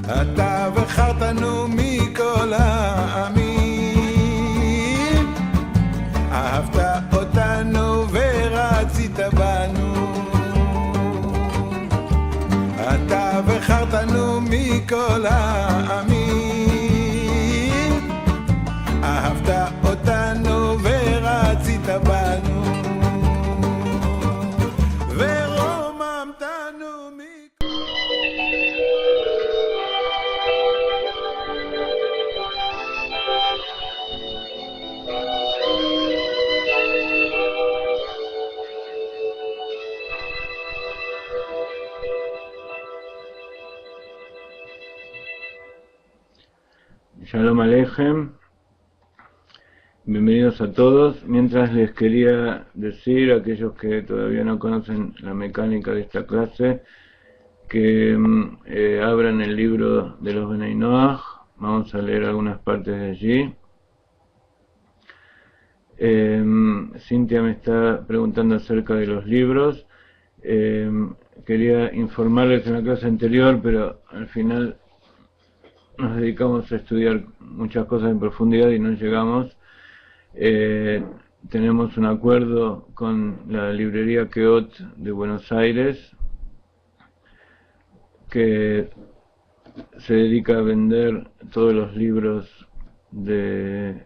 אתה בחרתנו מכל העמים, אהבת אותנו ורצית בנו. אתה בחרתנו מכל העמים, אהבת אותנו ורצית בנו, ורוממתנו Shalom Aleichem, bienvenidos a todos. Mientras les quería decir a aquellos que todavía no conocen la mecánica de esta clase que abran el libro de los Benei Noach. Vamos a leer algunas partes de allí. Cintia me está preguntando acerca de los libros. Quería informarles en la clase anterior, pero al final nos dedicamos a estudiar muchas cosas en profundidad y no llegamos. Tenemos un acuerdo con la librería Keot de Buenos Aires, que se dedica a vender todos los libros de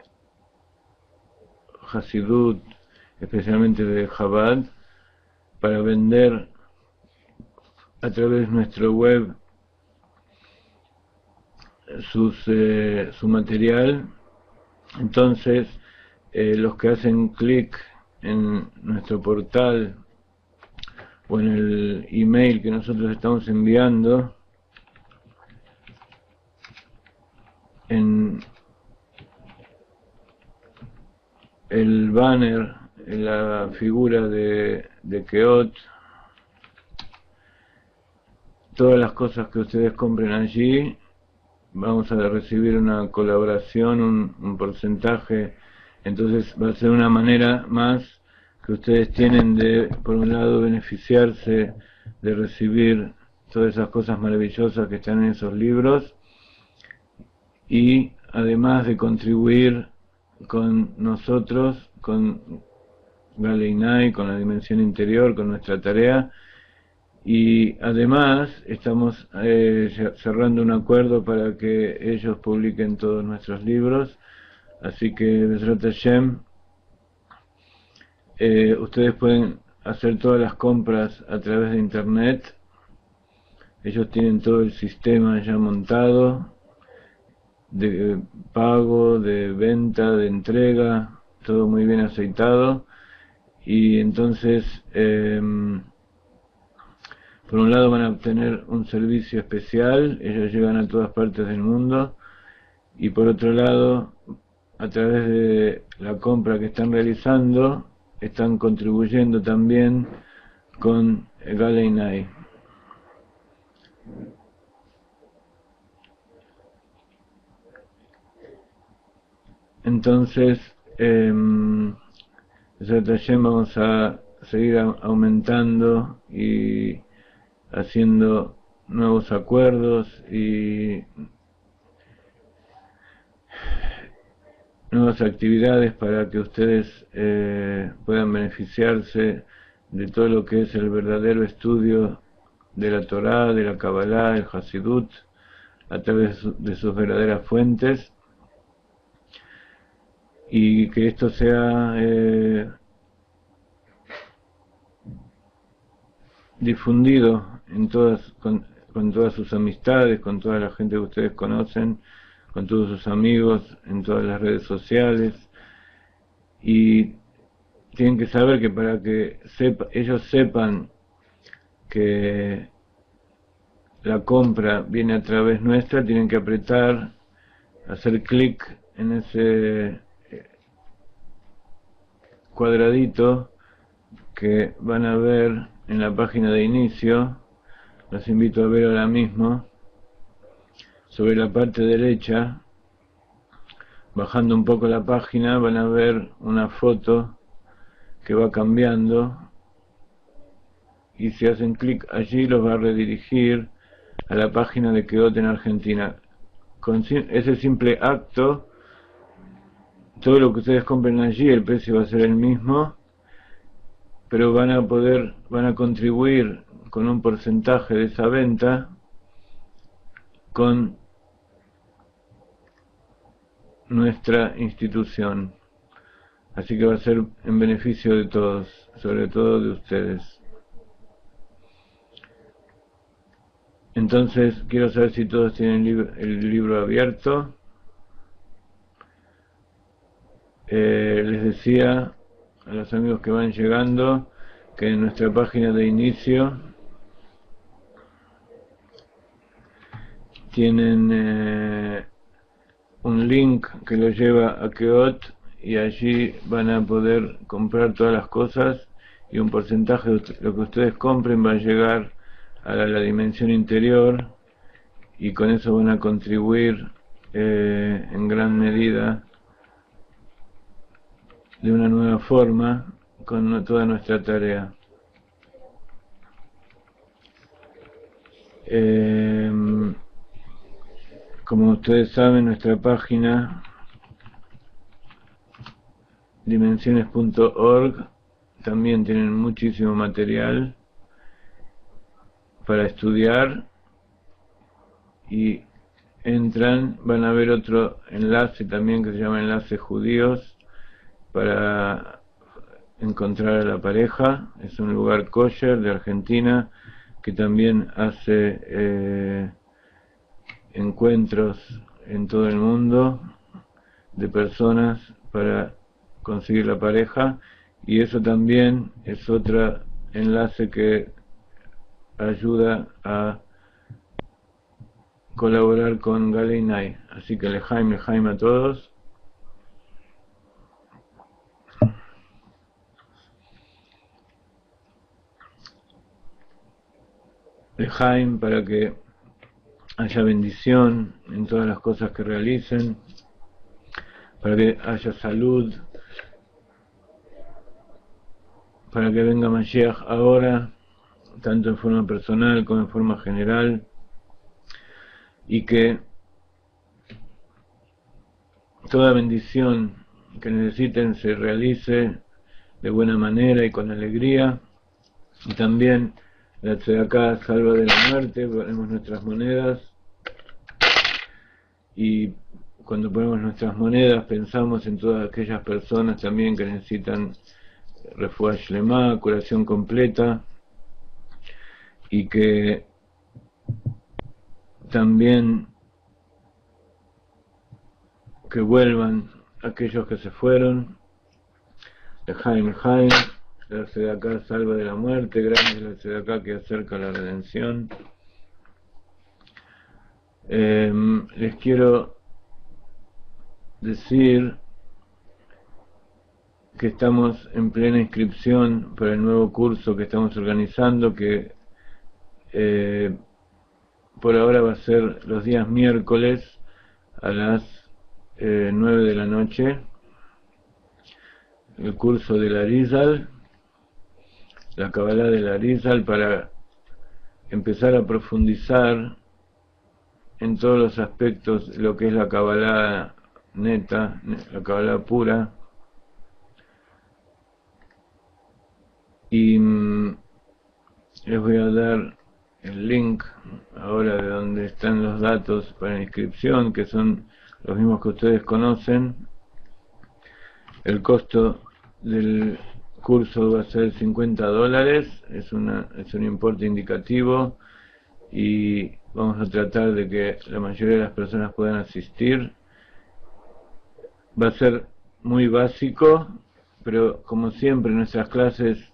Hasidut, especialmente de Chabad, para vender a través de nuestro web su material. Entonces los que hacen clic en nuestro portal o en el email que nosotros estamos enviando, en el banner, en la figura de Keot, todas las cosas que ustedes compren allí, vamos a recibir una colaboración, un porcentaje. Entonces va a ser una manera más que ustedes tienen de, por un lado, beneficiarse de recibir todas esas cosas maravillosas que están en esos libros, y además de contribuir con nosotros, con Galeinai, con la dimensión interior, con nuestra tarea. Y además estamos cerrando un acuerdo para que ellos publiquen todos nuestros libros. Así que Bezrat Hashem, ustedes pueden hacer todas las compras a través de internet. Ellos tienen todo el sistema ya montado, de pago, de venta, de entrega, todo muy bien aceitado. Y entonces por un lado van a obtener un servicio especial, ellos llegan a todas partes del mundo, y por otro lado, a través de la compra que están realizando, están contribuyendo también con Galeinai. Entonces, vamos a seguir aumentando y haciendo nuevos acuerdos y nuevas actividades para que ustedes puedan beneficiarse de todo lo que es el verdadero estudio de la Torá, de la Kabbalah, el Hasidut, a través de sus verdaderas fuentes, y que esto sea difundido en con todas sus amistades, con toda la gente que ustedes conocen, con todos sus amigos, en todas las redes sociales. Y tienen que saber que para que ellos sepan que la compra viene a través nuestra, tienen que apretar, hacer clic en ese cuadradito que van a ver en la página de inicio. Los invito a ver ahora mismo. Sobre la parte derecha, bajando un poco la página, van a ver una foto que va cambiando, y si hacen clic allí los va a redirigir a la página de Keot en Argentina. Con ese simple acto, todo lo que ustedes compren allí, el precio va a ser el mismo, pero van a contribuir con un porcentaje de esa venta con nuestra institución. Así que va a ser en beneficio de todos, sobre todo de ustedes. Entonces, quiero saber si todos tienen el libro abierto. Les decía a los amigos que van llegando que en nuestra página de inicio tienen un link que los lleva a Keot, y allí van a poder comprar todas las cosas, y un porcentaje de lo que ustedes compren va a llegar a la dimensión interior, y con eso van a contribuir en gran medida, de una nueva forma, con toda nuestra tarea. Como ustedes saben, nuestra página dimensiones.org también tienen muchísimo material para estudiar, y van a ver otro enlace también que se llama Enlace Judíos, para encontrar a la pareja. Es un lugar kosher de Argentina que también hace encuentros en todo el mundo de personas para conseguir la pareja, y eso también es otro enlace que ayuda a colaborar con Galeinai. Así que lejaim a todos. Lejaim para que haya bendición en todas las cosas que realicen, para que haya salud, para que venga Mashiach ahora, tanto en forma personal como en forma general, y que toda bendición que necesiten se realice de buena manera y con alegría. Y también la Tzedaká salva de la muerte. Ponemos nuestras monedas, y cuando ponemos nuestras monedas pensamos en todas aquellas personas también que necesitan refuah shlema, curación completa, y que también que vuelvan aquellos que se fueron. Lejaim, la Tzedaká salva de la muerte, grande es la Tzedaká que acerca la redención. Les quiero decir que estamos en plena inscripción para el nuevo curso que estamos organizando, que por ahora va a ser los días miércoles a las 9 de la noche, el curso de la Arizal, la Kabbalah de la Arizal, para empezar a profundizar en todos los aspectos de lo que es la Kabbalah neta, la Kabbalah pura. Y les voy a dar el link ahora de donde están los datos para la inscripción, que son los mismos que ustedes conocen. El costo del curso va a ser $50, es un importe indicativo, y vamos a tratar de que la mayoría de las personas puedan asistir. Va a ser muy básico, pero como siempre en nuestras clases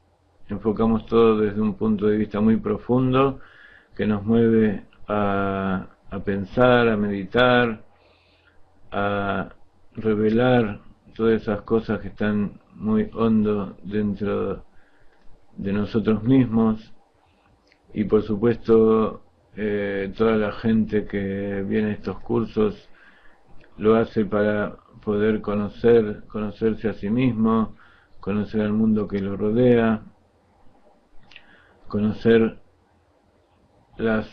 enfocamos todo desde un punto de vista muy profundo, que nos mueve a pensar, a meditar, a revelar todas esas cosas que están muy hondo dentro de nosotros mismos. Y por supuesto toda la gente que viene a estos cursos lo hace para poder conocerse a sí mismo, conocer al mundo que lo rodea, conocer las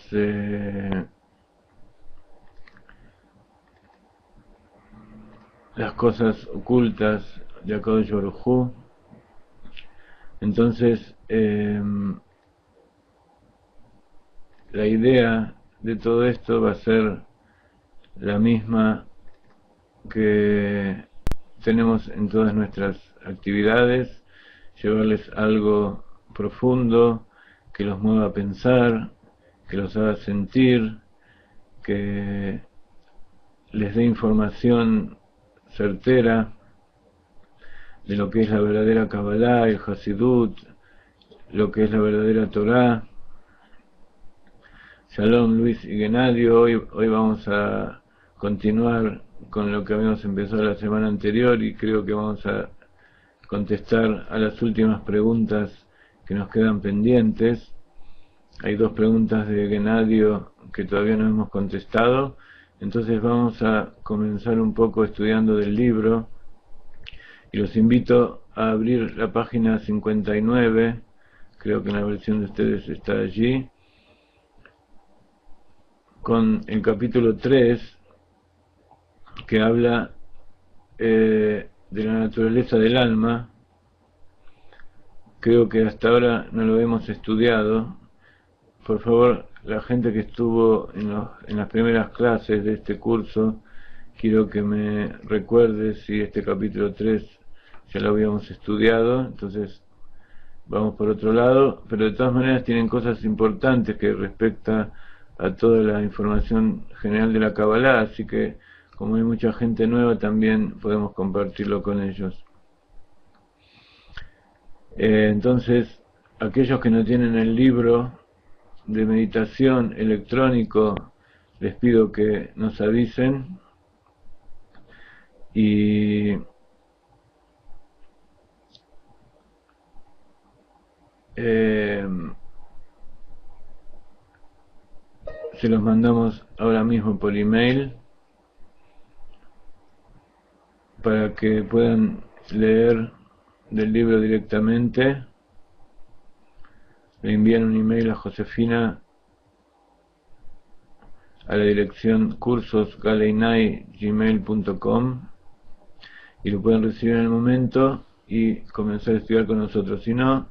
cosas ocultas de Akadosh Baruj Hu. Entonces, la idea de todo esto va a ser la misma que tenemos en todas nuestras actividades, llevarles algo profundo, que los mueva a pensar, que los haga sentir, que les dé información certera de lo que es la verdadera Kabbalah, el Hasidut, lo que es la verdadera Torah. Shalom Luis y Genadio, hoy vamos a continuar con lo que habíamos empezado la semana anterior y creo que vamos a contestar a las últimas preguntas que nos quedan pendientes. Hay 2 preguntas de Genadio que todavía no hemos contestado, entonces vamos a comenzar un poco estudiando del libro y los invito a abrir la página 59, creo que en la versión de ustedes está allí, con el capítulo 3, que habla de la naturaleza del alma. Creo que hasta ahora no lo hemos estudiado. Por favor, la gente que estuvo en las primeras clases de este curso, quiero que me recuerde si este capítulo 3 ya lo habíamos estudiado. Entonces vamos por otro lado, pero de todas maneras tienen cosas importantes que respecta a toda la información general de la Kabbalah, así que como hay mucha gente nueva también podemos compartirlo con ellos. Entonces, aquellos que no tienen el libro de meditación electrónico, les pido que nos avisen y se los mandamos ahora mismo por email para que puedan leer del libro directamente. Le envían un email a Josefina a la dirección cursosgaleinai@gmail.com y lo pueden recibir en el momento y comenzar a estudiar con nosotros. Si no,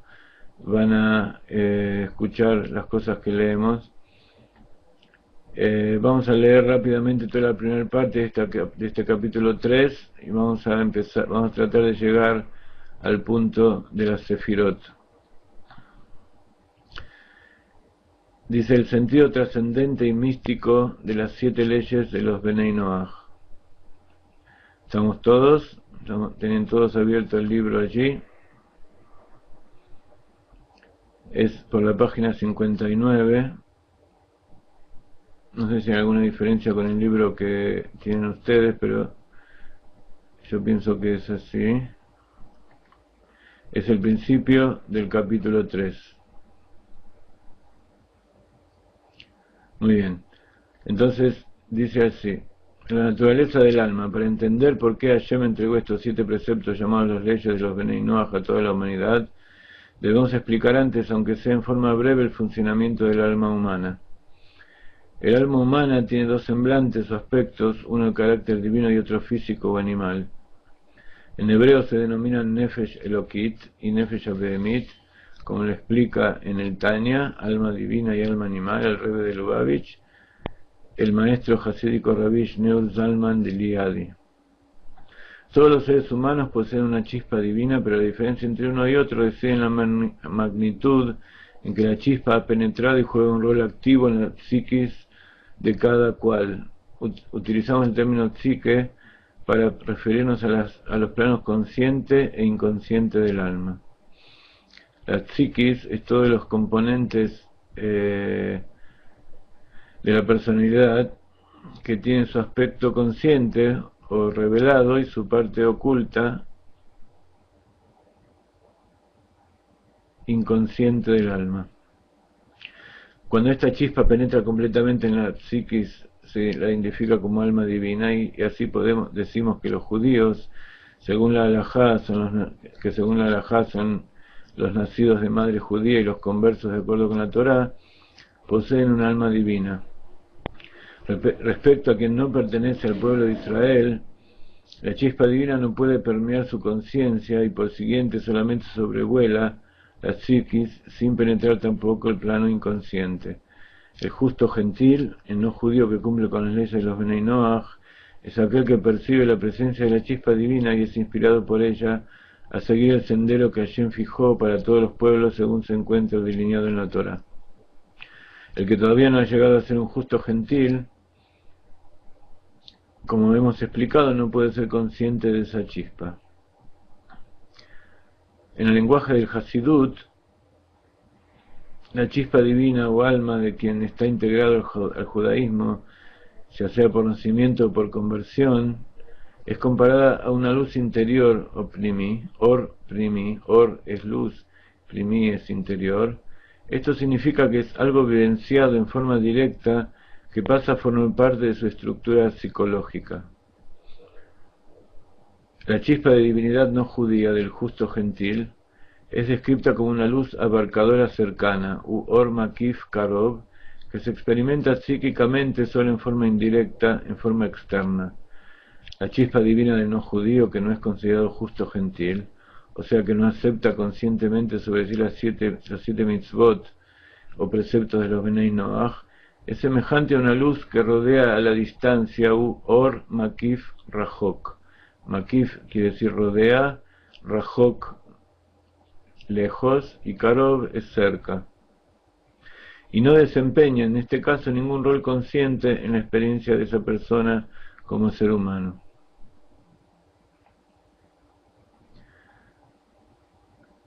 van a escuchar las cosas que leemos. Vamos a leer rápidamente toda la primera parte de este capítulo 3 y vamos a tratar de llegar al punto de la Sefirot. Dice: el sentido trascendente y místico de las 7 leyes de los Benei Noach. Tienen todos abierto el libro allí. Es por la página 59. No sé si hay alguna diferencia con el libro que tienen ustedes, pero yo pienso que es así. Es el principio del capítulo 3. Muy bien. Entonces dice así: la naturaleza del alma. Para entender por qué Hashem entregó estos 7 preceptos llamados las leyes de los Benei Noach a toda la humanidad, debemos explicar antes, aunque sea en forma breve, el funcionamiento del alma humana. El alma humana tiene 2 semblantes o aspectos, uno de carácter divino y otro físico o animal. En hebreo se denominan Nefesh Elokit y Nefesh Abehemit, como lo explica en el Tanya, alma divina y alma animal, el Rebbe de Lubavitch, el maestro hasídico Rabbi Shneur Zalman de Liadi. Todos los seres humanos poseen una chispa divina, pero la diferencia entre uno y otro reside en la magnitud en que la chispa ha penetrado y juega un rol activo en la psiquis de cada cual. Utilizamos el término psique para referirnos a los planos consciente e inconsciente del alma. La psiquis es todos los componentes de la personalidad que tienen su aspecto consciente o revelado y su parte oculta inconsciente del alma. Cuando esta chispa penetra completamente en la psiquis, se la identifica como alma divina, y así decimos que los judíos, según la halajá, son los nacidos de madre judía y los conversos de acuerdo con la Torá, poseen un alma divina. Respecto a quien no pertenece al pueblo de Israel, la chispa divina no puede permear su conciencia y por siguiente solamente sobrevuela la psiquis sin penetrar tampoco el plano inconsciente. El justo gentil, el no judío que cumple con las leyes de los Benei Noach, es aquel que percibe la presencia de la chispa divina y es inspirado por ella a seguir el sendero que Hashem fijó para todos los pueblos según se encuentra delineado en la Torá. El que todavía no ha llegado a ser un justo gentil, como hemos explicado, no puede ser consciente de esa chispa. En el lenguaje del Hasidut, la chispa divina o alma de quien está integrado al judaísmo, ya sea por nacimiento o por conversión, es comparada a una luz interior o primi, or es luz, primi es interior. Esto significa que es algo vivenciado en forma directa que pasa a formar parte de su estructura psicológica. La chispa de divinidad no judía del justo gentil es descrita como una luz abarcadora cercana, u or makif karov, que se experimenta psíquicamente solo en forma indirecta, en forma externa. La chispa divina del no judío, que no es considerado justo gentil, o sea que no acepta conscientemente sobre sí los siete mitzvot o preceptos de los Benei Noach, es semejante a una luz que rodea a la distancia, u or makif rajok. Makif quiere decir rodea, rajok lejos y karov es cerca. Y no desempeña en este caso ningún rol consciente en la experiencia de esa persona como ser humano.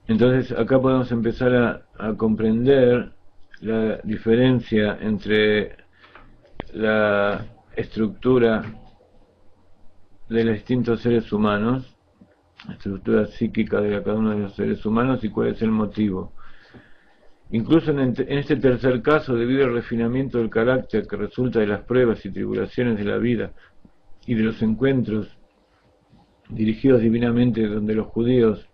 Entonces acá podemos empezar a comprender la diferencia entre la estructura de los distintos seres humanos, la estructura psíquica de cada uno de los seres humanos y cuál es el motivo. Incluso en este tercer caso, debido al refinamiento del carácter que resulta de las pruebas y tribulaciones de la vida y de los encuentros dirigidos divinamente donde los judíos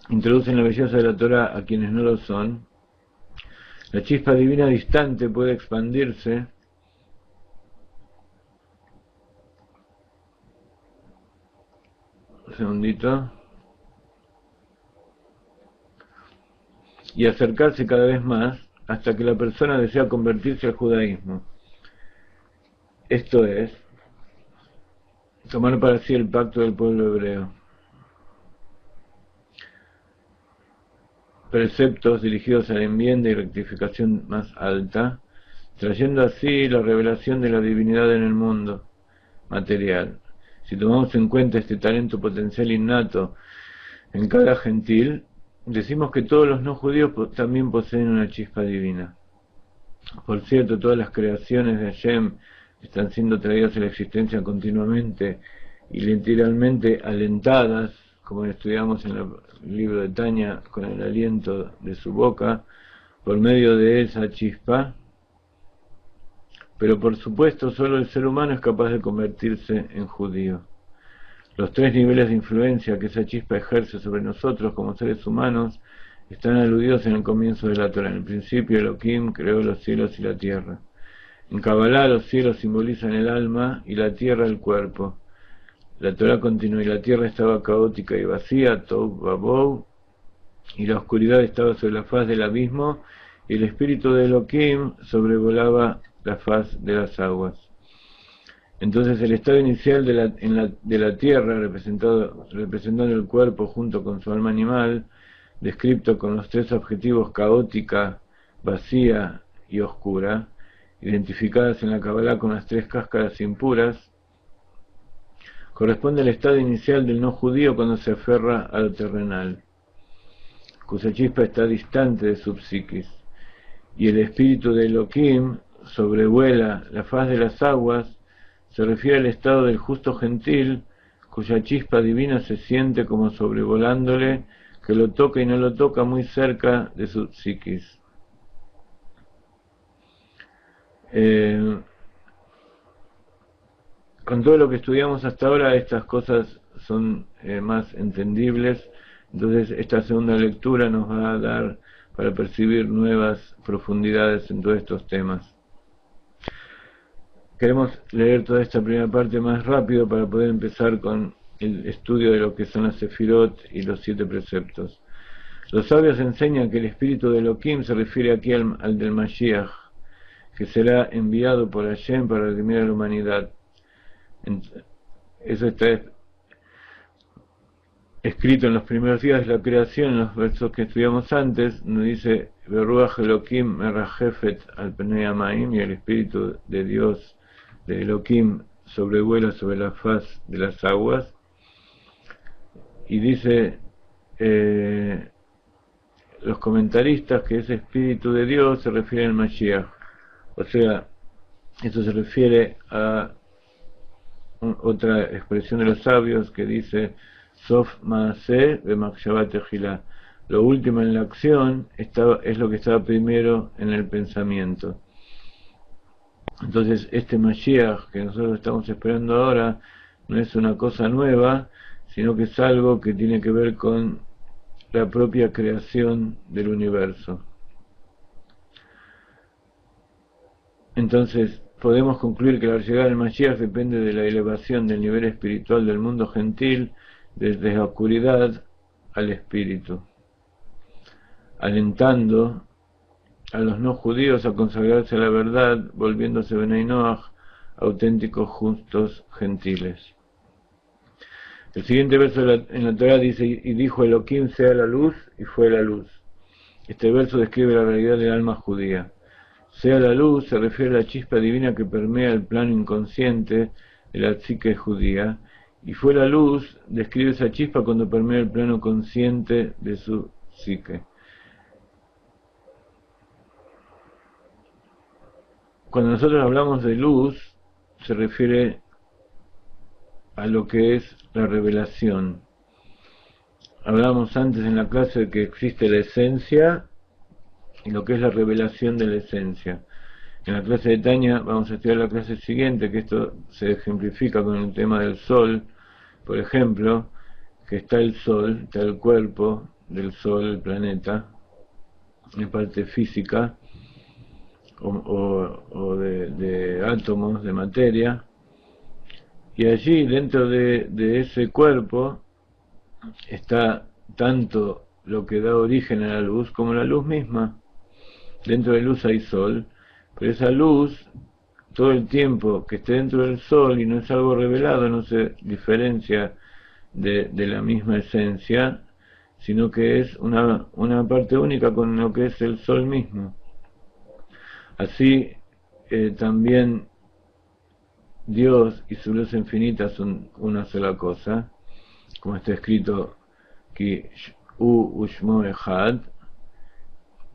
introducen la belleza de la Torá a quienes no lo son, la chispa divina distante puede expandirse un segundito y acercarse cada vez más hasta que la persona desea convertirse al judaísmo. Esto es, tomar para sí el pacto del pueblo hebreo. Preceptos dirigidos a la enmienda y rectificación más alta, trayendo así la revelación de la divinidad en el mundo material. Si tomamos en cuenta este talento potencial innato en cada gentil, decimos que todos los no judíos también poseen una chispa divina. Por cierto, todas las creaciones de Hashem están siendo traídas a la existencia continuamente y literalmente alentadas, como estudiamos en el libro de Tanya, con el aliento de su boca, por medio de esa chispa. Pero por supuesto, solo el ser humano es capaz de convertirse en judío. Los tres niveles de influencia que esa chispa ejerce sobre nosotros como seres humanos están aludidos en el comienzo de la Torá. En el principio, Elohim creó los cielos y la tierra. En Kabbalah, los cielos simbolizan el alma y la tierra el cuerpo. La Torá continúa: y la tierra estaba caótica y vacía, Tohu Vabohu, y la oscuridad estaba sobre la faz del abismo, y el espíritu de Elohim sobrevolaba la faz de las aguas. Entonces el estado inicial de la tierra, representando el cuerpo junto con su alma animal, descrito con los tres adjetivos caótica, vacía y oscura, identificadas en la Kabbalah con las tres cáscaras impuras, corresponde al estado inicial del no judío cuando se aferra a lo terrenal, cuya chispa está distante de su psiquis, y el espíritu de Elohim sobrevuela la faz de las aguas. Se refiere al estado del justo gentil, cuya chispa divina se siente como sobrevolándole, que lo toca y no lo toca muy cerca de su psiquis. Con todo lo que estudiamos hasta ahora, estas cosas son más entendibles. Entonces esta segunda lectura nos va a dar para percibir nuevas profundidades en todos estos temas. Queremos leer toda esta primera parte más rápido para poder empezar con el estudio de lo que son las Sefirot y los 7 preceptos. Los sabios enseñan que el espíritu de Elohim se refiere aquí al del Mashiach, que será enviado por Hashem para redimir a la humanidad. Eso está escrito en los primeros días de la creación, en los versos que estudiamos antes, nos dice Beruach Elohim merajefet al Pnei Hamayim, y el espíritu de Dios, de Elohim, sobrevuela sobre la faz de las aguas. Y dice los comentaristas que ese espíritu de Dios se refiere al Mashiach, o sea, eso se refiere a otra expresión de los sabios que dice Sof Maaseh B'Machshavat Tejilá, lo último en la acción es lo que estaba primero en el pensamiento. Entonces este Mashiach que nosotros estamos esperando ahora no es una cosa nueva, sino que es algo que tiene que ver con la propia creación del universo. Entonces podemos concluir que la llegada del Mashiach depende de la elevación del nivel espiritual del mundo gentil desde la oscuridad al espíritu, alentando a los no judíos a consagrarse a la verdad, volviéndose Benei Noach, auténticos justos gentiles. El siguiente verso en la Torah dice, y dijo Elohim sea la luz, y fue la luz. Este verso describe la realidad del alma judía. Sea la luz se refiere a la chispa divina que permea el plano inconsciente de la psique judía, y fue la luz describe esa chispa cuando permea el plano consciente de su psique. Cuando nosotros hablamos de luz, se refiere a lo que es la revelación. Hablábamos antes en la clase de que existe la esencia y lo que es la revelación de la esencia. En la clase de Tanya vamos a estudiar la clase siguiente, que esto se ejemplifica con el tema del sol, por ejemplo, que está el sol, está el cuerpo del sol, el planeta, en parte física, o de átomos, de materia, y allí dentro de ese cuerpo está tanto lo que da origen a la luz como la luz misma. Dentro de luz hay sol, pero esa luz, todo el tiempo que esté dentro del sol y no es algo revelado, no se diferencia de la misma esencia, sino que es una parte única con lo que es el sol mismo. Así también Dios y su luz infinita son una sola cosa, como está escrito que Ushmo Echad,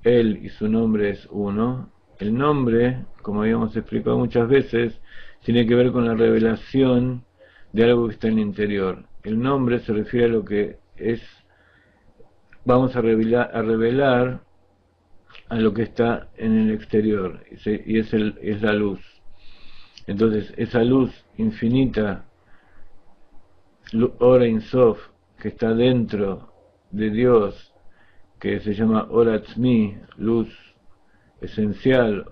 Él y su nombre es uno. El nombre, como habíamos explicado muchas veces, tiene que ver con la revelación de algo que está en el interior. El nombre se refiere a lo que es, vamos a revelar a lo que está en el exterior, y es la luz. Entonces, esa luz infinita, Ora Ein Sof, que está dentro de Dios, que se llama Or Atzmi, luz esencial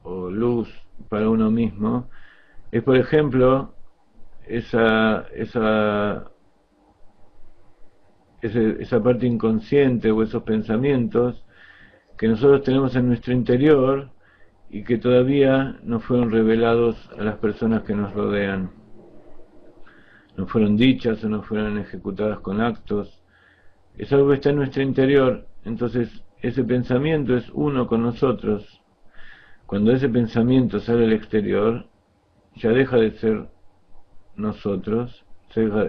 o luz para uno mismo, es por ejemplo esa parte inconsciente o esos pensamientos que nosotros tenemos en nuestro interior y que todavía no fueron revelados a las personas que nos rodean, no fueron dichas o no fueron ejecutadas con actos. Es algo que está en nuestro interior. Entonces ese pensamiento es uno con nosotros. Cuando ese pensamiento sale al exterior, ya deja de ser nosotros,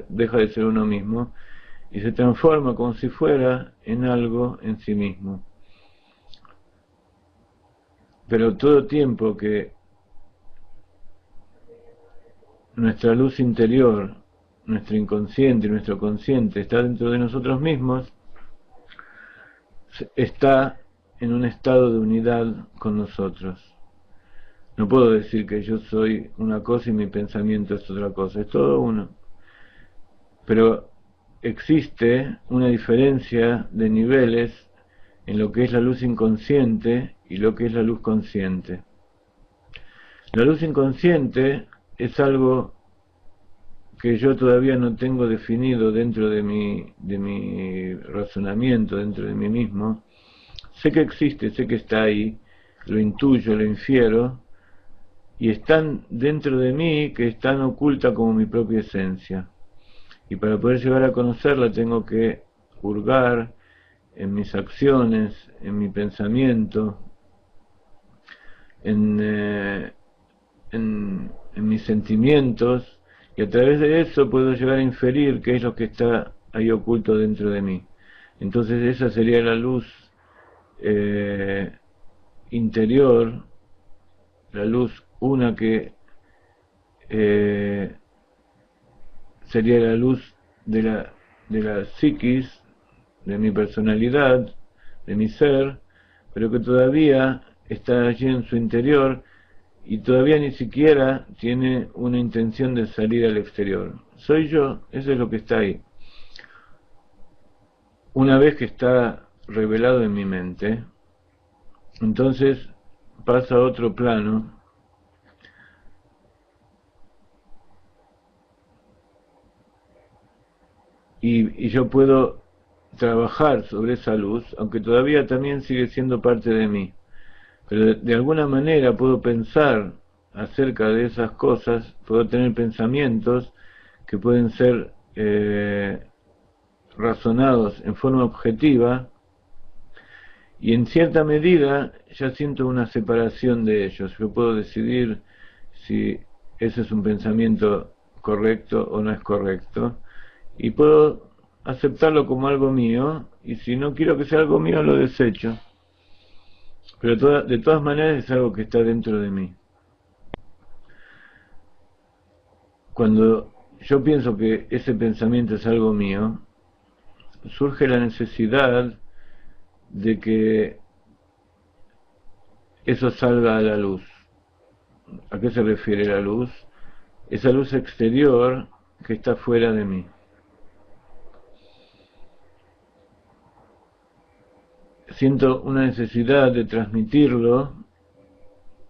deja de ser uno mismo y se transforma como si fuera en algo en sí mismo. Pero todo tiempo que nuestra luz interior, nuestro inconsciente y nuestro consciente está dentro de nosotros mismos, está en un estado de unidad con nosotros. No puedo decir que yo soy una cosa y mi pensamiento es otra cosa, es todo uno. Pero existe una diferencia de niveles en lo que es la luz inconsciente y lo que es la luz consciente. La luz inconsciente es algo que yo todavía no tengo definido dentro de mi razonamiento, dentro de mí mismo. Sé que existe, sé que está ahí, lo intuyo, lo infiero, y están dentro de mí, que es tan oculta como mi propia esencia. Y para poder llegar a conocerla tengo que hurgar en mis acciones, en mi pensamiento, en mis sentimientos, y a través de eso puedo llegar a inferir qué es lo que está ahí oculto dentro de mí. Entonces esa sería la luz interior, la luz una que sería la luz de la psiquis, de mi personalidad, de mi ser, pero que todavía está allí en su interior y todavía ni siquiera tiene una intención de salir al exterior. Soy yo, eso es lo que está ahí. Una vez que está revelado en mi mente, entonces pasa a otro plano y yo puedo trabajar sobre esa luz, aunque todavía también sigue siendo parte de mí. Pero de alguna manera puedo pensar acerca de esas cosas, puedo tener pensamientos que pueden ser razonados en forma objetiva, y en cierta medida ya siento una separación de ellos. Yo puedo decidir si ese es un pensamiento correcto o no es correcto, y puedo aceptarlo como algo mío, y si no quiero que sea algo mío lo desecho. Pero de todas maneras es algo que está dentro de mí. Cuando yo pienso que ese pensamiento es algo mío, surge la necesidad de que eso salga a la luz. ¿A qué se refiere la luz? Esa luz exterior que está fuera de mí. Siento una necesidad de transmitirlo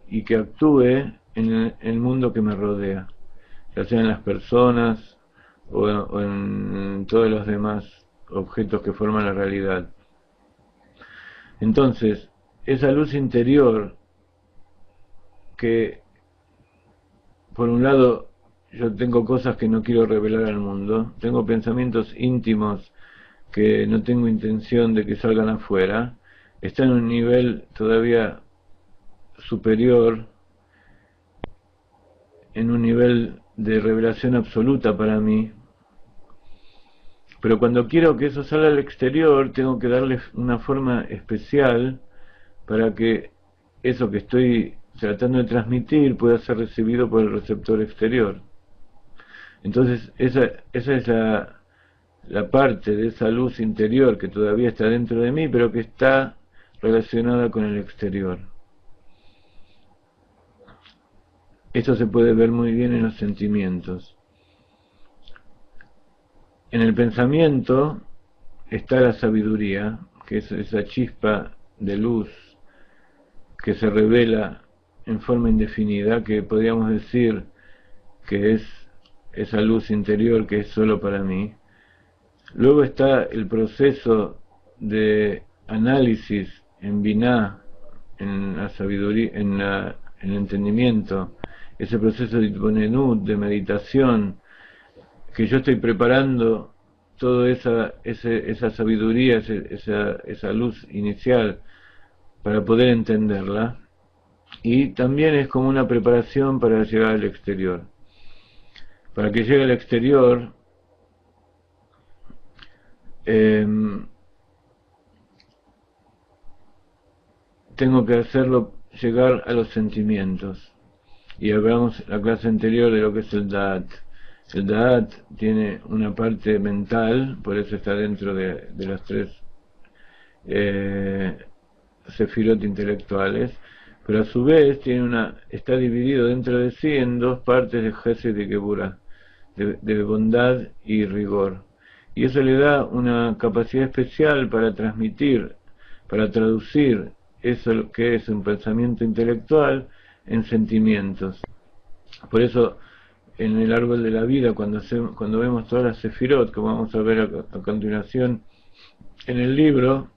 y que actúe en el mundo que me rodea, ya sean las personas o en todos los demás objetos que forman la realidad. Entonces, esa luz interior que, por un lado, yo tengo cosas que no quiero revelar al mundo, tengo pensamientos íntimos que no tengo intención de que salgan afuera, está en un nivel todavía superior, en un nivel de revelación absoluta para mí, pero cuando quiero que eso salga al exterior, tengo que darle una forma especial para que eso que estoy tratando de transmitir pueda ser recibido por el receptor exterior. Entonces, esa es la parte de esa luz interior que todavía está dentro de mí, pero que está relacionada con el exterior. Esto se puede ver muy bien en los sentimientos. En el pensamiento está la sabiduría, que es esa chispa de luz que se revela en forma indefinida, que podríamos decir que es esa luz interior que es solo para mí. Luego está el proceso de análisis en Binah, en la sabiduría, en el entendimiento, ese proceso de itbonenut, de meditación, que yo estoy preparando toda esa sabiduría, esa luz inicial para poder entenderla, y también es como una preparación para llegar al exterior. Para que llegue al exterior, tengo que hacerlo llegar a los sentimientos. Y hablamos en la clase anterior de lo que es el Da'at. El Da'at tiene una parte mental, por eso está dentro de las tres sefirot intelectuales, pero a su vez está dividido dentro de sí en dos partes de Gesed y Geburah, de bondad y rigor. Y eso le da una capacidad especial para transmitir para traducir eso que es un pensamiento intelectual en sentimientos. Por eso en el árbol de la vida, cuando vemos todas las sefirot, como vamos a ver a continuación en el libro,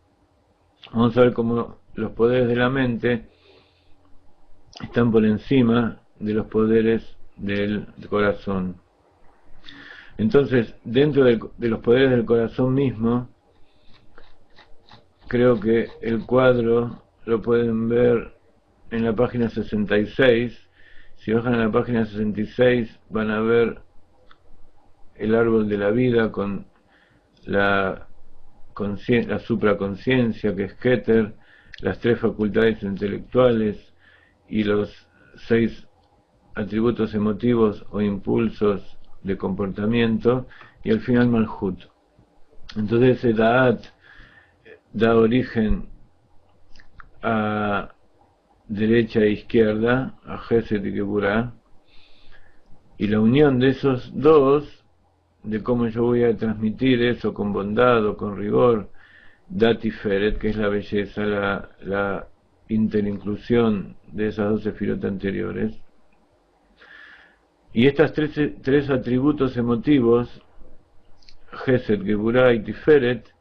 vamos a ver cómo los poderes de la mente están por encima de los poderes del corazón. Entonces, dentro de los poderes del corazón mismo, creo que el cuadro lo pueden ver en la página 66. Si bajan a la página 66 van a ver el árbol de la vida con la supraconciencia, que es Keter, las 3 facultades intelectuales y los 6 atributos emotivos o impulsos de comportamiento, y al final Malhut. Entonces ese Da'at da origen a derecha e izquierda, a Gesed y Geburah, y la unión de esos dos, de cómo yo voy a transmitir eso con bondad o con rigor, da Tiferet, que es la belleza, la interinclusión de esas 2 sefirot anteriores. Y estas tres atributos emotivos, Gesed, Geburah y Tiferet,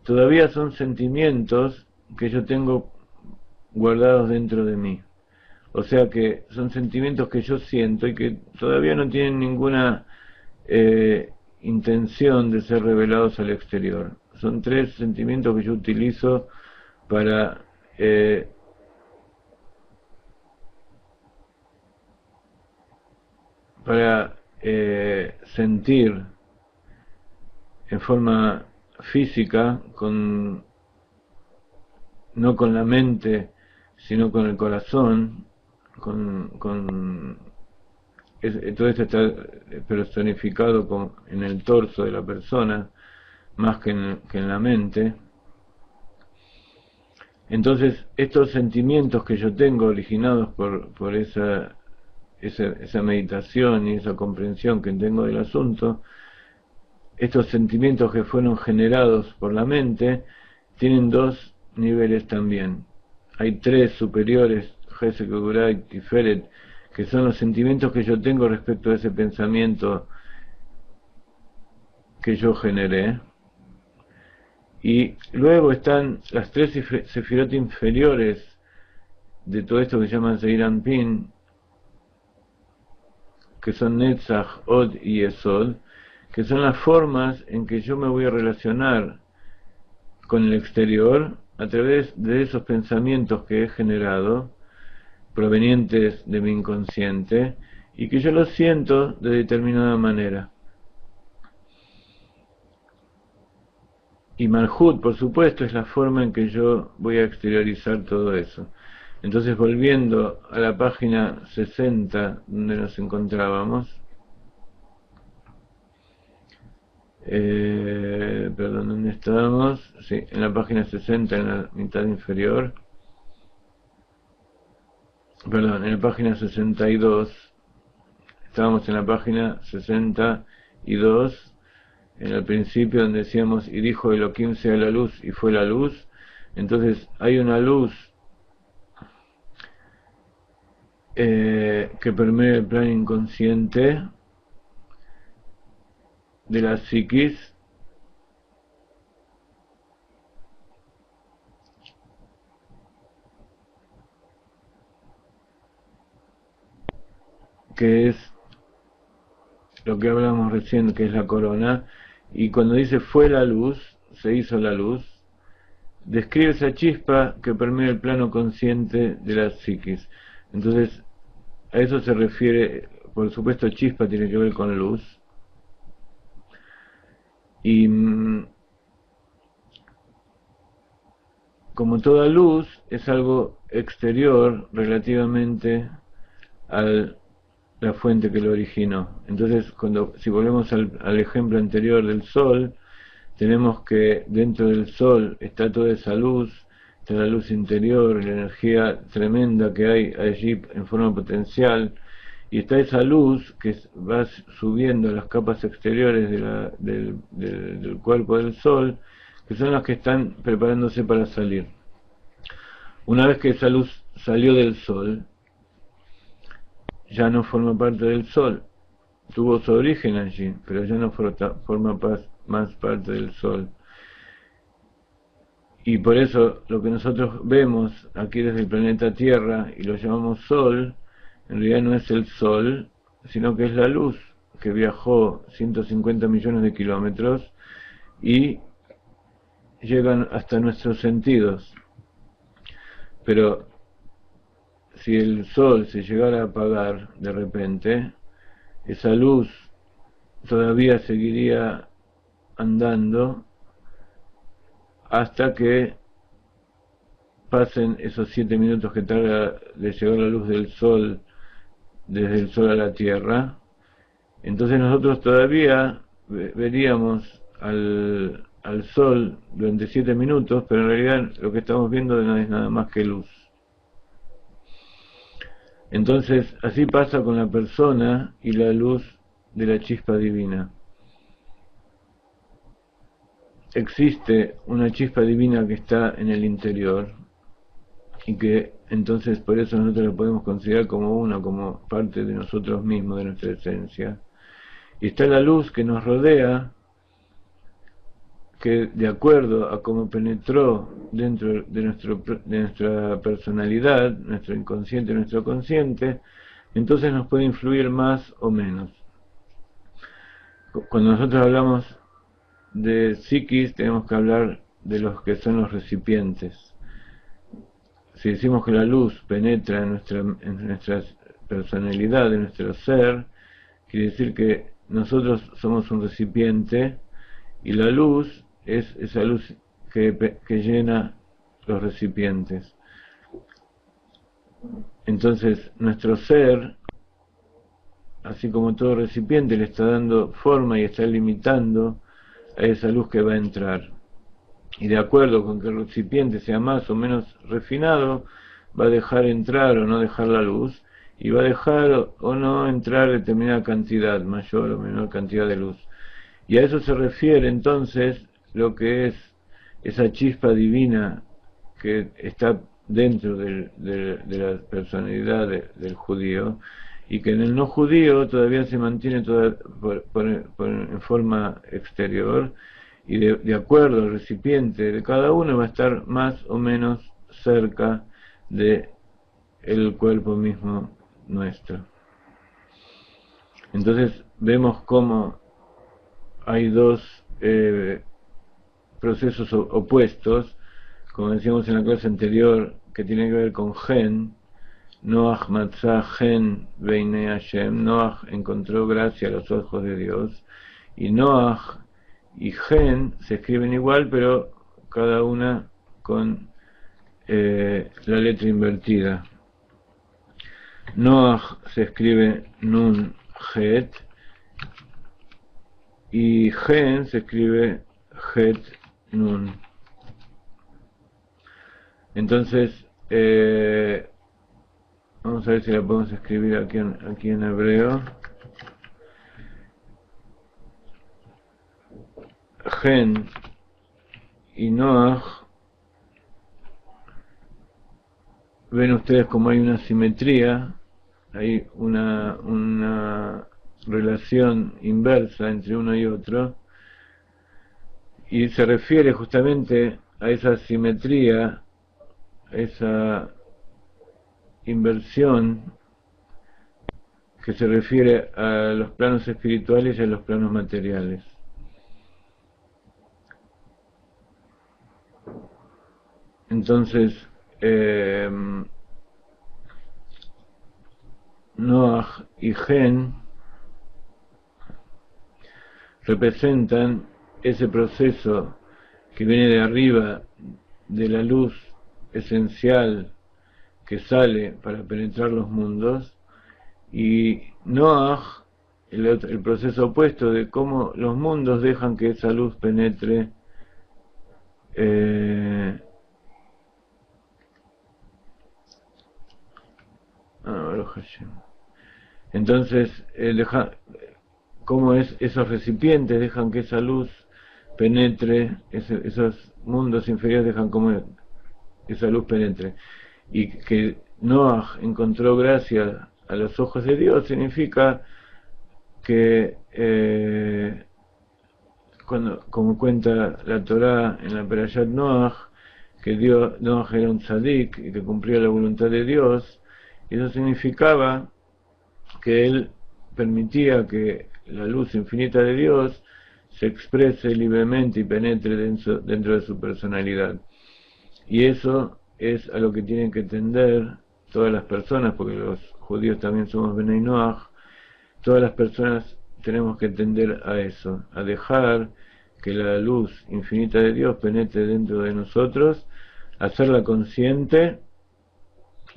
todavía son sentimientos que yo tengo guardados dentro de mí. O sea que son sentimientos que yo siento y que todavía no tienen ninguna intención de ser revelados al exterior. Son 3 sentimientos que yo utilizo para sentir en forma física, no con la mente, sino con el corazón, todo esto está personificado en el torso de la persona, más que en la mente. Entonces, estos sentimientos que yo tengo originados por esa meditación y esa comprensión que tengo del asunto, estos sentimientos que fueron generados por la mente, tienen 2 niveles también. Hay 3 superiores, Gesed, Geburah y Tiferet, que son los sentimientos que yo tengo respecto a ese pensamiento que yo generé. Y luego están las 3 sefirot inferiores de todo esto que se llama Zeir Anpin, que son Netzach, Od y Yesod, que son las formas en que yo me voy a relacionar con el exterior a través de esos pensamientos que he generado, provenientes de mi inconsciente, y que yo los siento de determinada manera. Y Malhut, por supuesto, es la forma en que yo voy a exteriorizar todo eso. Entonces, volviendo a la página 60, donde nos encontrábamos, perdón, ¿dónde estábamos? Sí, en la página 60, en la mitad inferior. Perdón, en la página 62. Estábamos en la página 62, en el principio donde decíamos, y dijo Elohim sea la luz, y fue la luz. Entonces, hay una luz que permea el plan inconsciente de la psiquis, que es lo que hablamos recién, que es la corona, y cuando dice fue la luz, se hizo la luz, describe esa chispa que permea el plano consciente de la psiquis. Entonces, a eso se refiere, por supuesto, chispa tiene que ver con luz, y como toda luz es algo exterior relativamente a la fuente que lo originó. Entonces, si volvemos al ejemplo anterior del sol, tenemos que dentro del sol está toda esa luz, está la luz interior, la energía tremenda que hay allí en forma potencial, y está esa luz que va subiendo a las capas exteriores del cuerpo del sol, que son los que están preparándose para salir. Una vez que esa luz salió del Sol, ya no forma parte del Sol. Tuvo su origen allí, pero ya no forma más parte del Sol. Y por eso lo que nosotros vemos aquí desde el planeta Tierra y lo llamamos Sol, en realidad no es el Sol, sino que es la luz que viajó 150 millones de kilómetros y llegan hasta nuestros sentidos. Pero si el Sol se llegara a apagar de repente, esa luz todavía seguiría andando hasta que pasen esos 7 minutos que tarda de llegar la luz del Sol desde el Sol a la Tierra. Entonces nosotros todavía veríamos al Sol durante 7 minutos, pero en realidad lo que estamos viendo no es nada más que luz. Entonces así pasa con la persona y la luz de la chispa divina. Existe una chispa divina que está en el interior y que entonces por eso nosotros la podemos considerar como parte de nosotros mismos, de nuestra esencia. Y está la luz que nos rodea, que de acuerdo a cómo penetró dentro de nuestra personalidad, nuestro inconsciente, nuestro consciente, entonces nos puede influir más o menos. Cuando nosotros hablamos de psiquis, tenemos que hablar de los que son los recipientes. Si decimos que la luz penetra en nuestra personalidad, en nuestro ser, quiere decir que nosotros somos un recipiente y la luz es esa luz que llena los recipientes. Entonces nuestro ser, así como todo recipiente, le está dando forma y está limitando a esa luz que va a entrar. Y de acuerdo con que el recipiente sea más o menos refinado, va a dejar entrar o no dejar la luz, y va a dejar o no entrar determinada cantidad, mayor o menor cantidad de luz. Y a eso se refiere entonces lo que es esa chispa divina que está dentro de la personalidad del judío, y que en el no judío todavía se mantiene en forma exterior, y de acuerdo al recipiente de cada uno va a estar más o menos cerca de el cuerpo mismo nuestro. Entonces vemos cómo hay dos procesos opuestos, como decíamos en la clase anterior, que tienen que ver con gen. Noach matzah gen beinei Hashem. Noach encontró gracia a los ojos de Dios, y Noach y gen se escriben igual, pero cada una con la letra invertida. Noach se escribe nun het y gen se escribe het nun. Entonces vamos a ver si la podemos escribir aquí en hebreo. Gen y Noach, ven ustedes como hay una simetría, hay una relación inversa entre uno y otro, y se refiere justamente a esa simetría, a esa inversión que se refiere a los planos espirituales y a los planos materiales. Entonces, Noach y Gen representan ese proceso que viene de arriba, de la luz esencial que sale para penetrar los mundos, y Noach, el proceso opuesto de cómo los mundos dejan que esa luz penetre entonces cómo esos recipientes dejan que esa luz penetre, esos mundos inferiores dejan como esa luz penetre. Y que Noah encontró gracia a los ojos de Dios significa que como cuenta la Torá en la Perashat Noach, que Noach era un tzadik y que cumplía la voluntad de Dios, y eso significaba que él permitía que la luz infinita de Dios se exprese libremente y penetre dentro de su personalidad. Y eso es a lo que tienen que tender todas las personas, porque los judíos también somos Benei Noach. Todas las personas tenemos que tender a eso, a dejar que la luz infinita de Dios penetre dentro de nosotros, hacerla consciente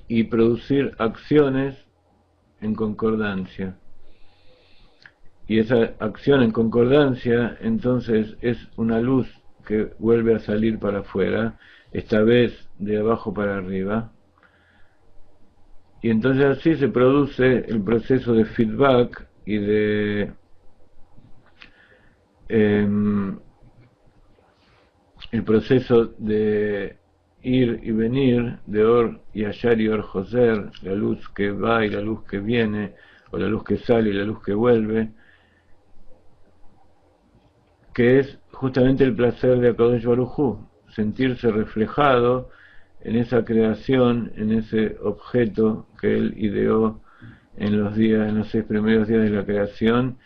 y producir acciones en concordancia. Y esa acción en concordancia entonces es una luz que vuelve a salir para afuera, esta vez de abajo para arriba. Y entonces así se produce el proceso de feedback y de el proceso de ir y venir, de Or y Ayar y Or Joser, la luz que va y la luz que viene, o la luz que sale y la luz que vuelve, que es justamente el placer de Akadosh Baruj Hu, sentirse reflejado en esa creación, en ese objeto que él ideó en los 6 primeros días de la creación,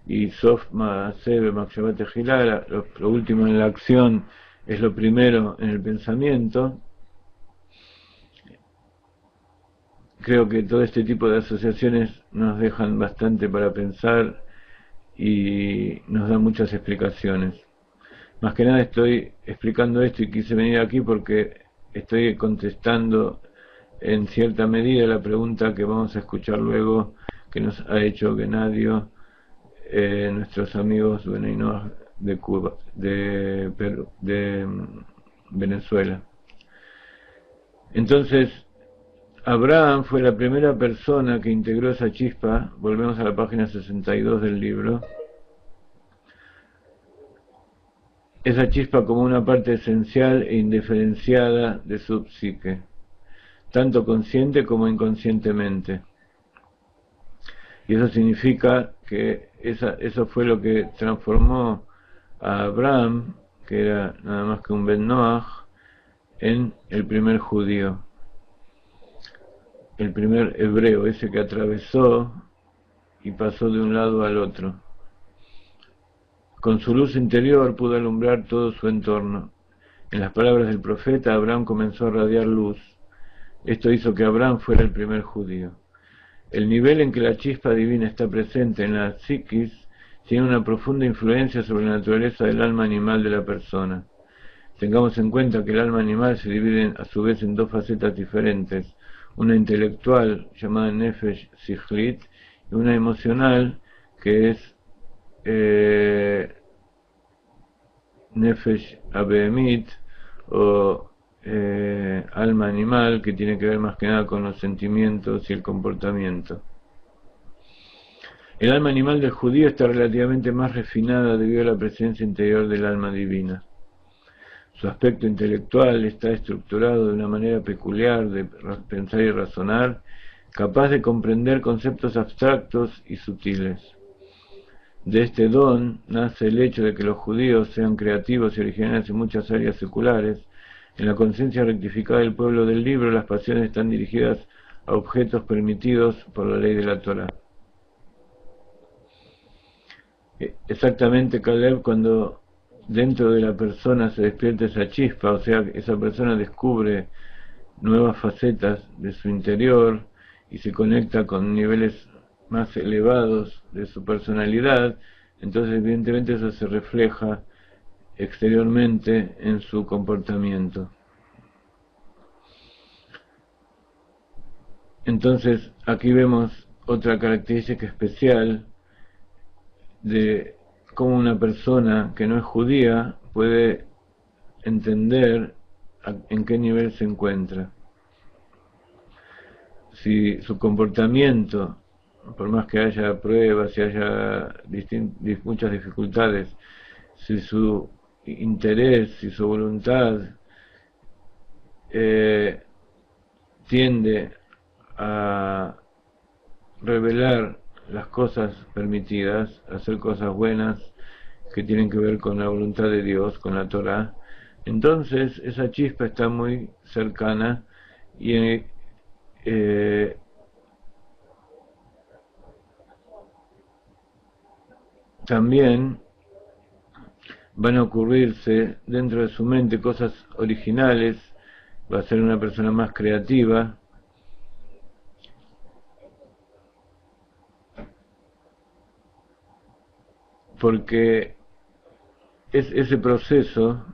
y Sof Maaseh Makshavat Tehilá, lo último en la acción es lo primero en el pensamiento. Creo que todo este tipo de asociaciones nos dejan bastante para pensar y nos dan muchas explicaciones. Más que nada estoy explicando esto y quise venir aquí porque estoy contestando en cierta medida la pregunta que vamos a escuchar luego, que nos ha hecho Genadio, nuestros amigos Benei Noach de Cuba, de Perú, de Venezuela. Entonces, Abraham fue la primera persona que integró esa chispa. Volvemos a la página 62 del libro. Esa chispa como una parte esencial e indiferenciada de su psique, tanto consciente como inconscientemente. Y eso significa que eso fue lo que transformó a Abraham, que era nada más que un Ben Noach, en el primer judío, el primer hebreo, ese que atravesó y pasó de un lado al otro. Con su luz interior pudo alumbrar todo su entorno. En las palabras del profeta, Abraham comenzó a radiar luz. Esto hizo que Abraham fuera el primer judío. El nivel en que la chispa divina está presente en la psiquis tiene una profunda influencia sobre la naturaleza del alma animal de la persona. Tengamos en cuenta que el alma animal se divide a su vez en 2 facetas diferentes, una intelectual llamada Nefesh Sichlit y una emocional que es Nefesh Abehemit o alma animal, que tiene que ver más que nada con los sentimientos y el comportamiento. El alma animal del judío está relativamente más refinada debido a la presencia interior del alma divina. Su aspecto intelectual está estructurado de una manera peculiar de pensar y razonar, capaz de comprender conceptos abstractos y sutiles. De este don nace el hecho de que los judíos sean creativos y originales en muchas áreas seculares. En la conciencia rectificada del pueblo del libro, las pasiones están dirigidas a objetos permitidos por la ley de la Torá. Exactamente, Caleb, cuando dentro de la persona se despierta esa chispa, o sea, esa persona descubre nuevas facetas de su interior y se conecta con niveles más elevados de su personalidad, entonces evidentemente eso se refleja exteriormente en su comportamiento. Entonces aquí vemos otra característica especial de cómo una persona que no es judía puede entender en qué nivel se encuentra. Si su comportamiento, por más que haya pruebas y haya muchas dificultades, si su interés y su voluntad tiende a revelar las cosas permitidas, a hacer cosas buenas que tienen que ver con la voluntad de Dios, con la Torá, entonces esa chispa está muy cercana y también van a ocurrirse dentro de su mente cosas originales, va a ser una persona más creativa, porque ese proceso,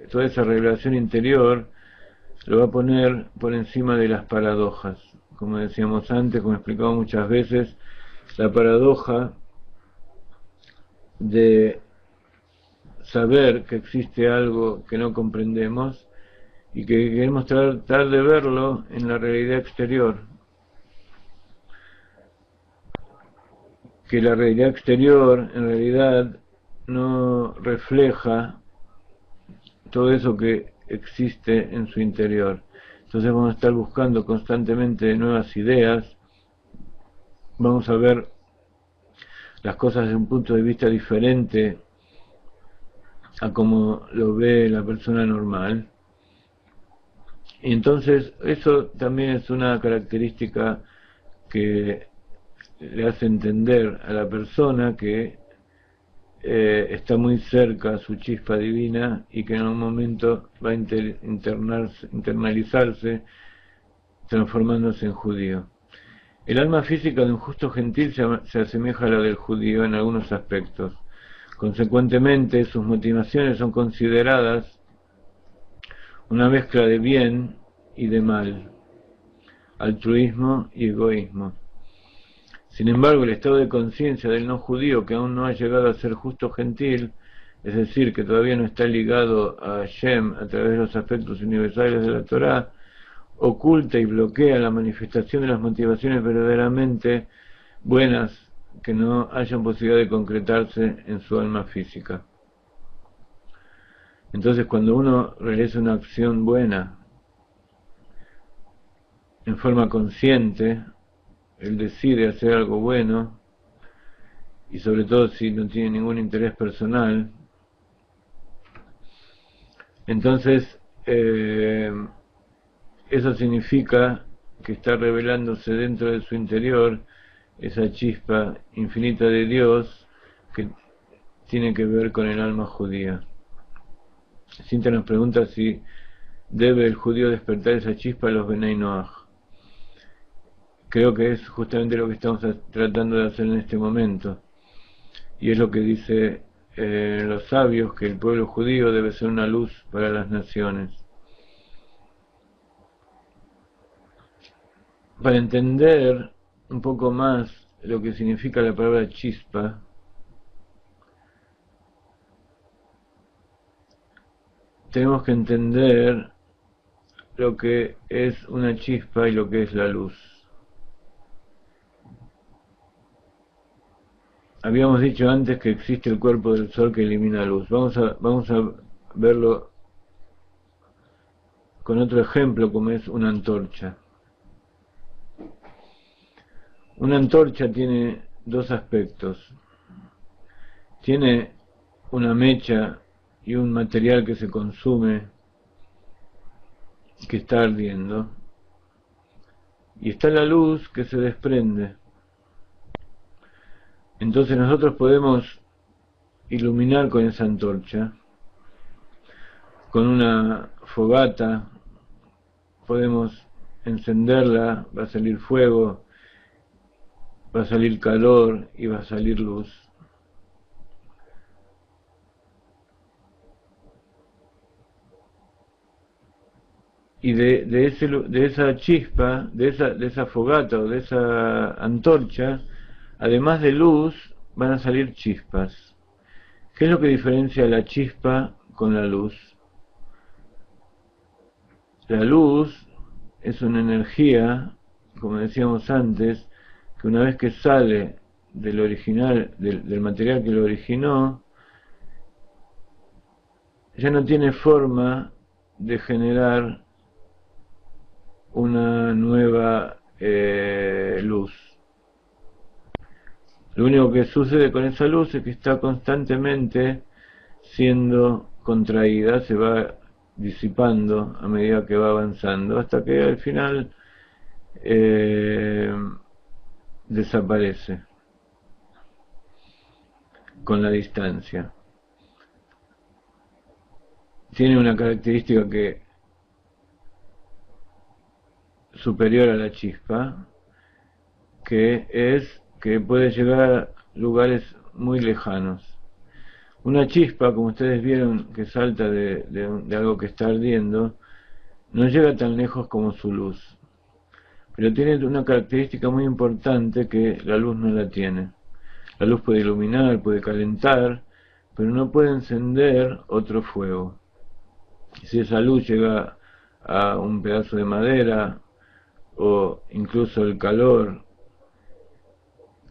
toda esa revelación interior, lo va a poner por encima de las paradojas. Como decíamos antes, como explicamos muchas veces, la paradoja de saber que existe algo que no comprendemos y que queremos tratar de verlo en la realidad exterior. Que la realidad exterior en realidad no refleja todo eso que existe en su interior. Entonces vamos a estar buscando constantemente nuevas ideas, vamos a ver las cosas desde un punto de vista diferente a como lo ve la persona normal. Y entonces eso también es una característica que le hace entender a la persona que está muy cerca a su chispa divina y que en un momento va a internalizarse, transformándose en judío. El alma física de un justo gentil se asemeja a la del judío en algunos aspectos. Consecuentemente, sus motivaciones son consideradas una mezcla de bien y de mal, altruismo y egoísmo. Sin embargo, el estado de conciencia del no judío, que aún no ha llegado a ser justo gentil, es decir, que todavía no está ligado a Hashem a través de los aspectos universales de la Torá, oculta y bloquea la manifestación de las motivaciones verdaderamente buenas que no hayan posibilidad de concretarse en su alma física. Entonces, cuando uno realiza una acción buena en forma consciente, él decide hacer algo bueno, y sobre todo si no tiene ningún interés personal, entonces eso significa que está revelándose dentro de su interior esa chispa infinita de Dios que tiene que ver con el alma judía. Cintia nos pregunta si debe el judío despertar esa chispa a los Benei Noach. Creo que es justamente lo que estamos tratando de hacer en este momento. Y es lo que dice los sabios, que el pueblo judío debe ser una luz para las naciones. Para entender un poco más lo que significa la palabra chispa, tenemos que entender lo que es una chispa y lo que es la luz. Habíamos dicho antes que existe el cuerpo del sol que elimina luz. Vamos a verlo con otro ejemplo, como es una antorcha. Una antorcha tiene dos aspectos. Tiene una mecha y un material que se consume, que está ardiendo. Y está la luz que se desprende. Entonces nosotros podemos iluminar con esa antorcha, con una fogata, podemos encenderla, va a salir fuego, va a salir calor y va a salir luz. Y de esa chispa, de esa fogata o de esa antorcha, además de luz, van a salir chispas. ¿Qué es lo que diferencia la chispa con la luz? La luz es una energía, como decíamos antes, que una vez que sale del original, del material que lo originó, ya no tiene forma de generar una nueva luz. Lo único que sucede con esa luz es que está constantemente siendo contraída, se va disipando a medida que va avanzando, hasta que al final desaparece con la distancia. Tiene una característica que superior a la chispa, que es que puede llegar a lugares muy lejanos. Una chispa, como ustedes vieron, que salta de algo que está ardiendo, no llega tan lejos como su luz, pero tiene una característica muy importante que la luz no la tiene. La luz puede iluminar, puede calentar, pero no puede encender otro fuego. Si esa luz llega a un pedazo de madera, o incluso el calor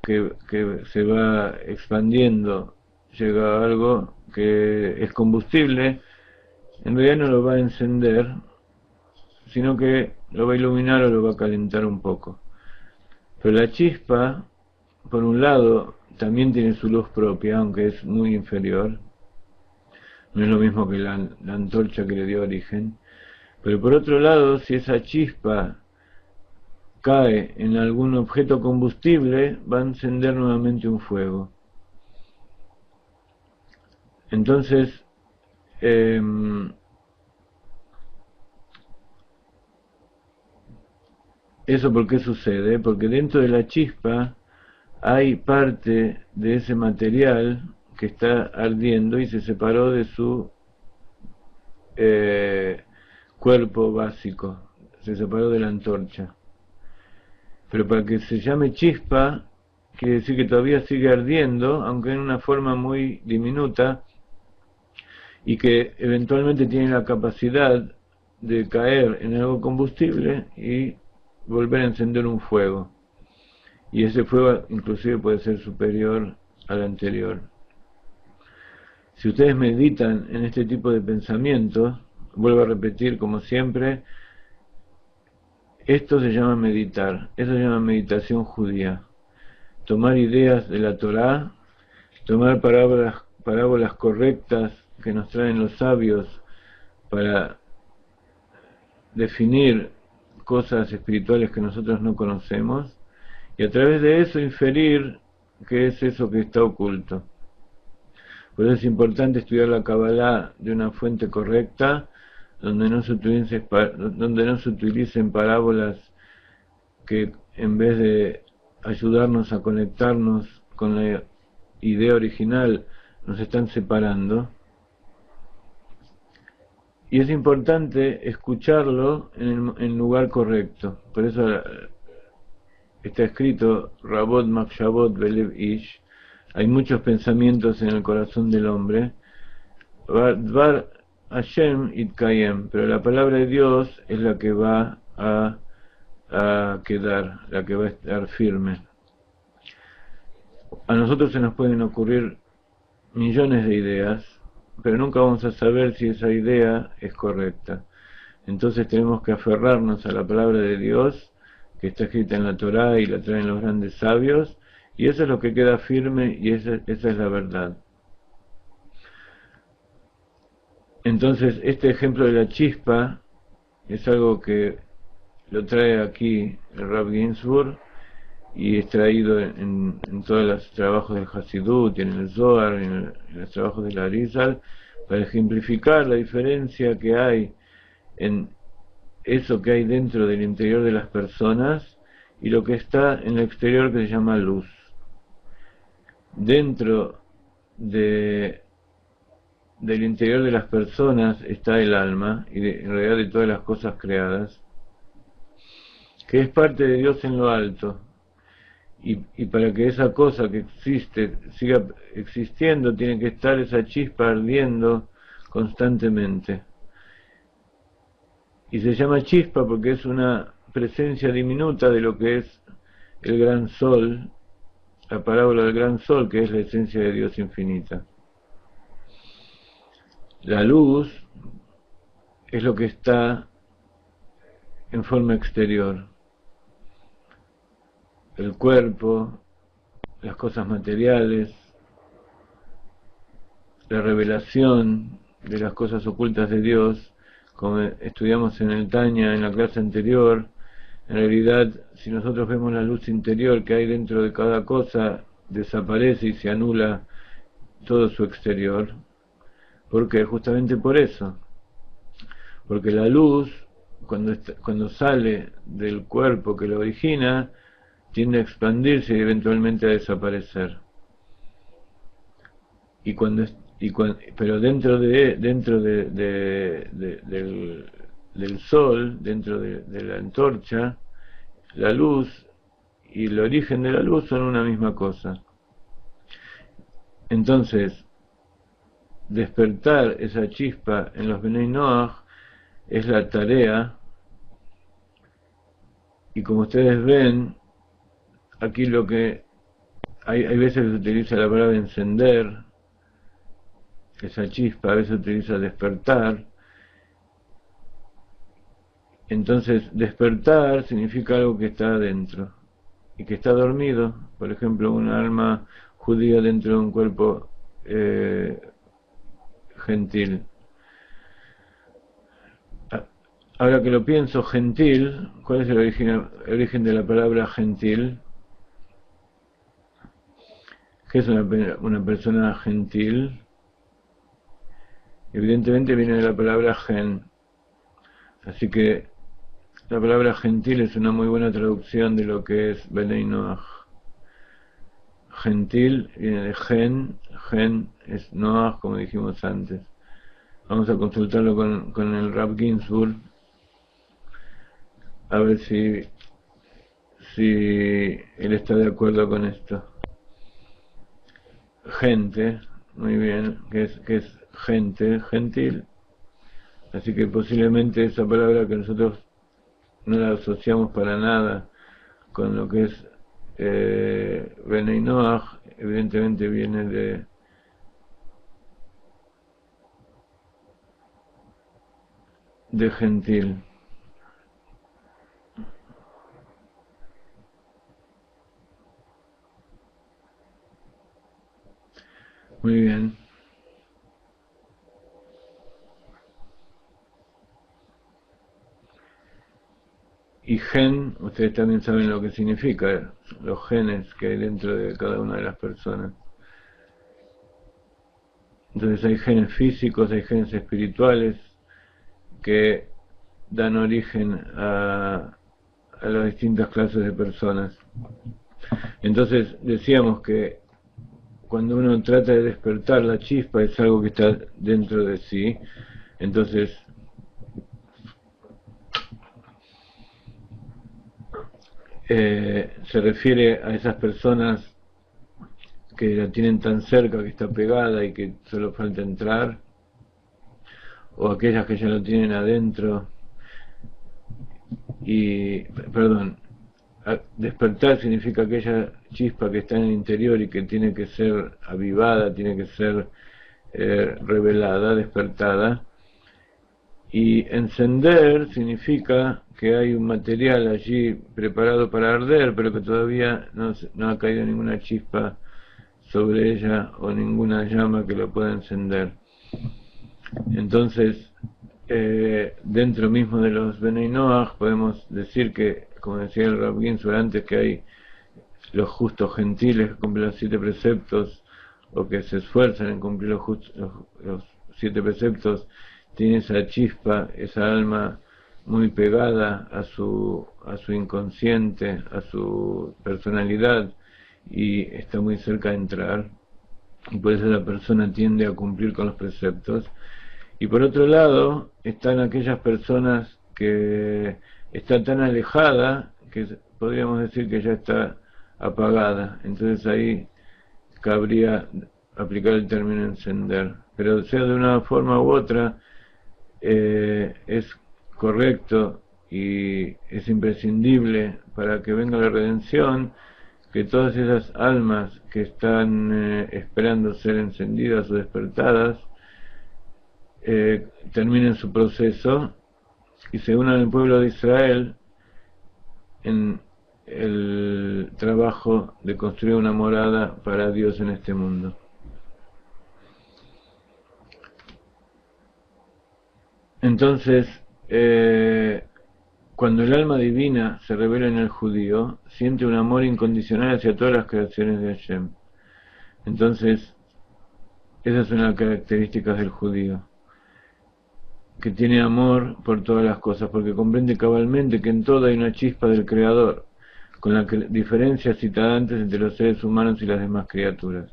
que se va expandiendo, llega a algo que es combustible, en realidad no lo va a encender, sino que lo va a iluminar o lo va a calentar un poco. Pero la chispa, por un lado, también tiene su luz propia, aunque es muy inferior. No es lo mismo que la antorcha que le dio origen. Pero por otro lado, si esa chispa cae en algún objeto combustible, va a encender nuevamente un fuego. Entonces, ¿eso por qué sucede? Porque dentro de la chispa hay parte de ese material que está ardiendo y se separó de su cuerpo básico, se separó de la antorcha. Pero para que se llame chispa, quiere decir que todavía sigue ardiendo, aunque en una forma muy diminuta, y que eventualmente tiene la capacidad de caer en algo combustible y volver a encender un fuego. Y ese fuego inclusive puede ser superior al anterior. Si ustedes meditan en este tipo de pensamientos, vuelvo a repetir como siempre, esto se llama meditar, eso se llama meditación judía. Tomar ideas de la Torá, tomar parábolas correctas que nos traen los sabios para definir cosas espirituales que nosotros no conocemos, y a través de eso inferir qué es eso que está oculto. Por eso es importante estudiar la Kabbalah de una fuente correcta, donde no se utilicen parábolas que en vez de ayudarnos a conectarnos con la idea original, nos están separando. Y es importante escucharlo en el lugar correcto. Por eso está escrito Rabot Makshavot Belev Ish. Hay muchos pensamientos en el corazón del hombre. Dvar Hashem Itkayem, pero la palabra de Dios es la que va a quedar, la que va a estar firme. A nosotros se nos pueden ocurrir millones de ideas, pero nunca vamos a saber si esa idea es correcta. Entonces tenemos que aferrarnos a la palabra de Dios, que está escrita en la Torá y la traen los grandes sabios, y eso es lo que queda firme y esa es la verdad. Entonces este ejemplo de la chispa es algo que lo trae aquí el Rav Ginsburg y es traído en todos los trabajos del Hasidut, y en el Zohar, en los trabajos de la Arizal, para ejemplificar la diferencia que hay en eso que hay dentro del interior de las personas y lo que está en el exterior, que se llama luz. Dentro del interior de las personas está el alma, y en realidad de todas las cosas creadas, que es parte de Dios en lo alto. Y para que esa cosa que existe siga existiendo, tiene que estar esa chispa ardiendo constantemente. Y se llama chispa porque es una presencia diminuta de lo que es el gran sol, la parábola del gran sol, que es la esencia de Dios infinita. La luz es lo que está en forma exterior. El cuerpo, las cosas materiales, la revelación de las cosas ocultas de Dios, como estudiamos en el Tanya en la clase anterior. En realidad, si nosotros vemos la luz interior que hay dentro de cada cosa, desaparece y se anula todo su exterior. ¿Por qué? Justamente por eso. Porque la luz, cuando sale del cuerpo que lo origina, tiende a expandirse y eventualmente a desaparecer. Pero dentro del sol, dentro de la antorcha, la luz y el origen de la luz son una misma cosa. Entonces, despertar esa chispa en los Benei Noach es la tarea, y como ustedes ven, aquí lo que hay veces que se utiliza la palabra encender esa chispa, a veces se utiliza despertar. Entonces, despertar significa algo que está adentro y que está dormido. Por ejemplo, un alma judía dentro de un cuerpo gentil. Ahora que lo pienso, gentil, ¿cuál es el origen de la palabra gentil? ¿Qué es una persona gentil? Evidentemente viene de la palabra gen. Así que la palabra gentil es una muy buena traducción de lo que es Benei Noach. Gentil viene de gen es Noach, como dijimos antes. Vamos a consultarlo con el Rav Ginsburg, a ver si él está de acuerdo con esto. Gente, muy bien, que es gente, gentil. Así que posiblemente esa palabra que nosotros no la asociamos para nada con lo que es Benei Noach, evidentemente viene de gentil. Muy bien. Y gen, ustedes también saben lo que significa, los genes que hay dentro de cada una de las personas. Entonces hay genes físicos, hay genes espirituales que dan origen a las distintas clases de personas. Entonces decíamos que cuando uno trata de despertar la chispa es algo que está dentro de sí. Entonces se refiere a esas personas que la tienen tan cerca, que está pegada y que solo falta entrar, o aquellas que ya lo tienen adentro. Despertar significa aquella chispa que está en el interior y que tiene que ser avivada, tiene que ser revelada, despertada. Y encender significa que hay un material allí preparado para arder, pero que todavía no ha caído ninguna chispa sobre ella o ninguna llama que lo pueda encender. Entonces, dentro mismo de los Benei Noach podemos decir que, como decía el Rav Ginsburg antes, que hay los justos gentiles que cumplen los 7 preceptos o que se esfuerzan en cumplir los 7 preceptos, tiene esa chispa, esa alma muy pegada a su inconsciente, a su personalidad, y está muy cerca de entrar, y por eso la persona tiende a cumplir con los preceptos. Y por otro lado están aquellas personas que está tan alejada que podríamos decir que ya está apagada. Entonces ahí cabría aplicar el término encender, pero sea de una forma u otra, es correcto y es imprescindible para que venga la redención que todas esas almas que están esperando ser encendidas o despertadas terminen su proceso y se unan al pueblo de Israel en el trabajo de construir una morada para Dios en este mundo. Entonces, cuando el alma divina se revela en el judío, siente un amor incondicional hacia todas las creaciones de Hashem. Entonces, esa es una de las características del judío, que tiene amor por todas las cosas, porque comprende cabalmente que en todo hay una chispa del Creador, con la diferencia citada antes entre los seres humanos y las demás criaturas.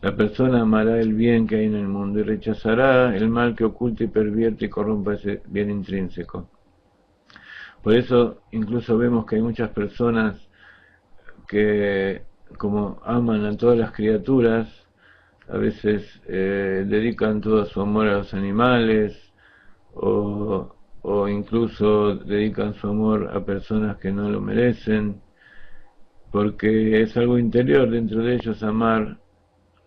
La persona amará el bien que hay en el mundo y rechazará el mal que oculta y pervierte y corrompa ese bien intrínseco. Por eso incluso vemos que hay muchas personas que, como aman a todas las criaturas, a veces dedican todo su amor a los animales, o incluso dedican su amor a personas que no lo merecen, porque es algo interior dentro de ellos amar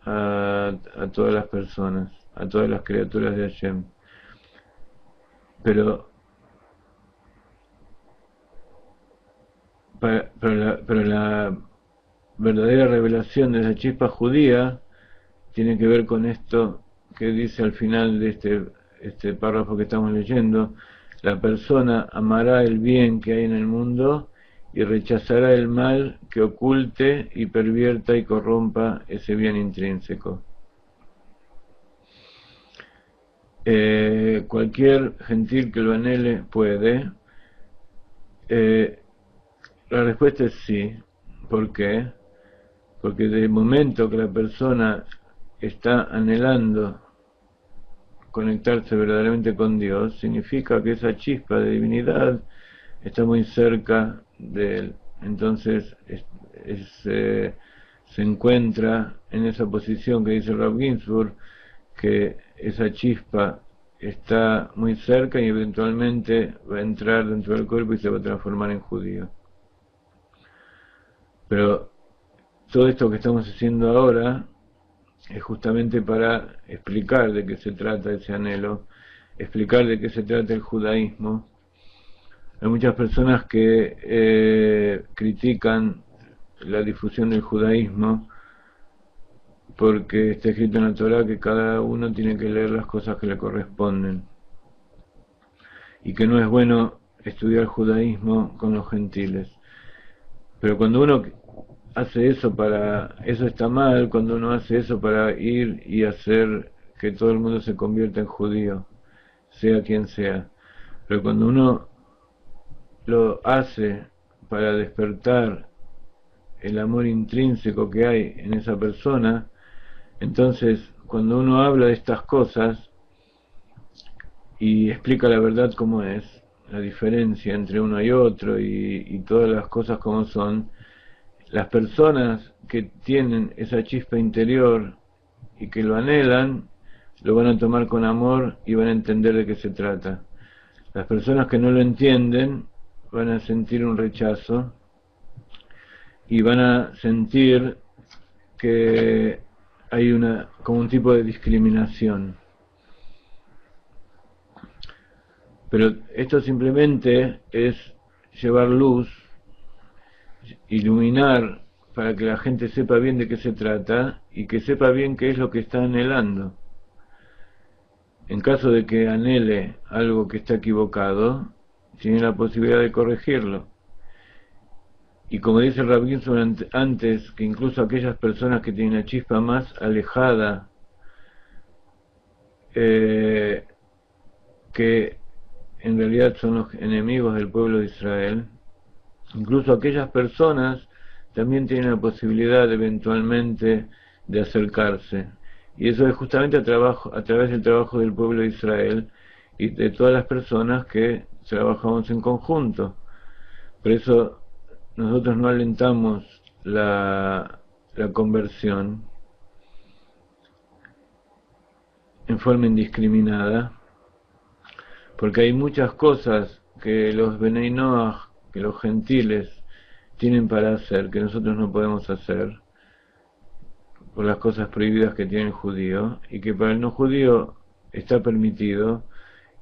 a todas las personas, a todas las criaturas de Hashem. Pero la verdadera revelación de esa chispa judía tiene que ver con esto que dice al final de este párrafo que estamos leyendo: la persona amará el bien que hay en el mundo y rechazará el mal que oculte y pervierta y corrompa ese bien intrínseco. Cualquier gentil que lo anhele puede. La respuesta es sí. ¿Por qué? Porque desde el momento que la persona está anhelando conectarse verdaderamente con Dios, significa que esa chispa de divinidad está muy cerca de él. Entonces se encuentra en esa posición que dice Rav Ginsburg, que esa chispa está muy cerca y eventualmente va a entrar dentro del cuerpo y se va a transformar en judío. Pero todo esto que estamos haciendo ahora es justamente para explicar de qué se trata ese anhelo, explicar de qué se trata el judaísmo. Hay muchas personas que critican la difusión del judaísmo porque está escrito en la Torá que cada uno tiene que leer las cosas que le corresponden y que no es bueno estudiar judaísmo con los gentiles. Pero cuando uno hace eso eso está mal, cuando uno hace eso para ir y hacer que todo el mundo se convierta en judío, sea quien sea. Pero cuando uno lo hace para despertar el amor intrínseco que hay en esa persona, entonces cuando uno habla de estas cosas y explica la verdad como es, la diferencia entre uno y otro y todas las cosas como son, las personas que tienen esa chispa interior y que lo anhelan, lo van a tomar con amor y van a entender de qué se trata. Las personas que no lo entienden van a sentir un rechazo y van a sentir que hay como un tipo de discriminación. Pero esto simplemente es llevar luz, iluminar, para que la gente sepa bien de qué se trata y que sepa bien qué es lo que está anhelando. En caso de que anhele algo que está equivocado, tiene la posibilidad de corregirlo. Y como dice Rav Ginsburg antes, que incluso aquellas personas que tienen la chispa más alejada, que en realidad son los enemigos del pueblo de Israel, incluso aquellas personas también tienen la posibilidad eventualmente de acercarse. Y eso es justamente a través del trabajo del pueblo de Israel y de todas las personas que trabajamos en conjunto. Por eso nosotros no alentamos la conversión en forma indiscriminada, porque hay muchas cosas que los Benei Noach, que los gentiles tienen para hacer, que nosotros no podemos hacer, por las cosas prohibidas que tiene el judío, y que para el no judío está permitido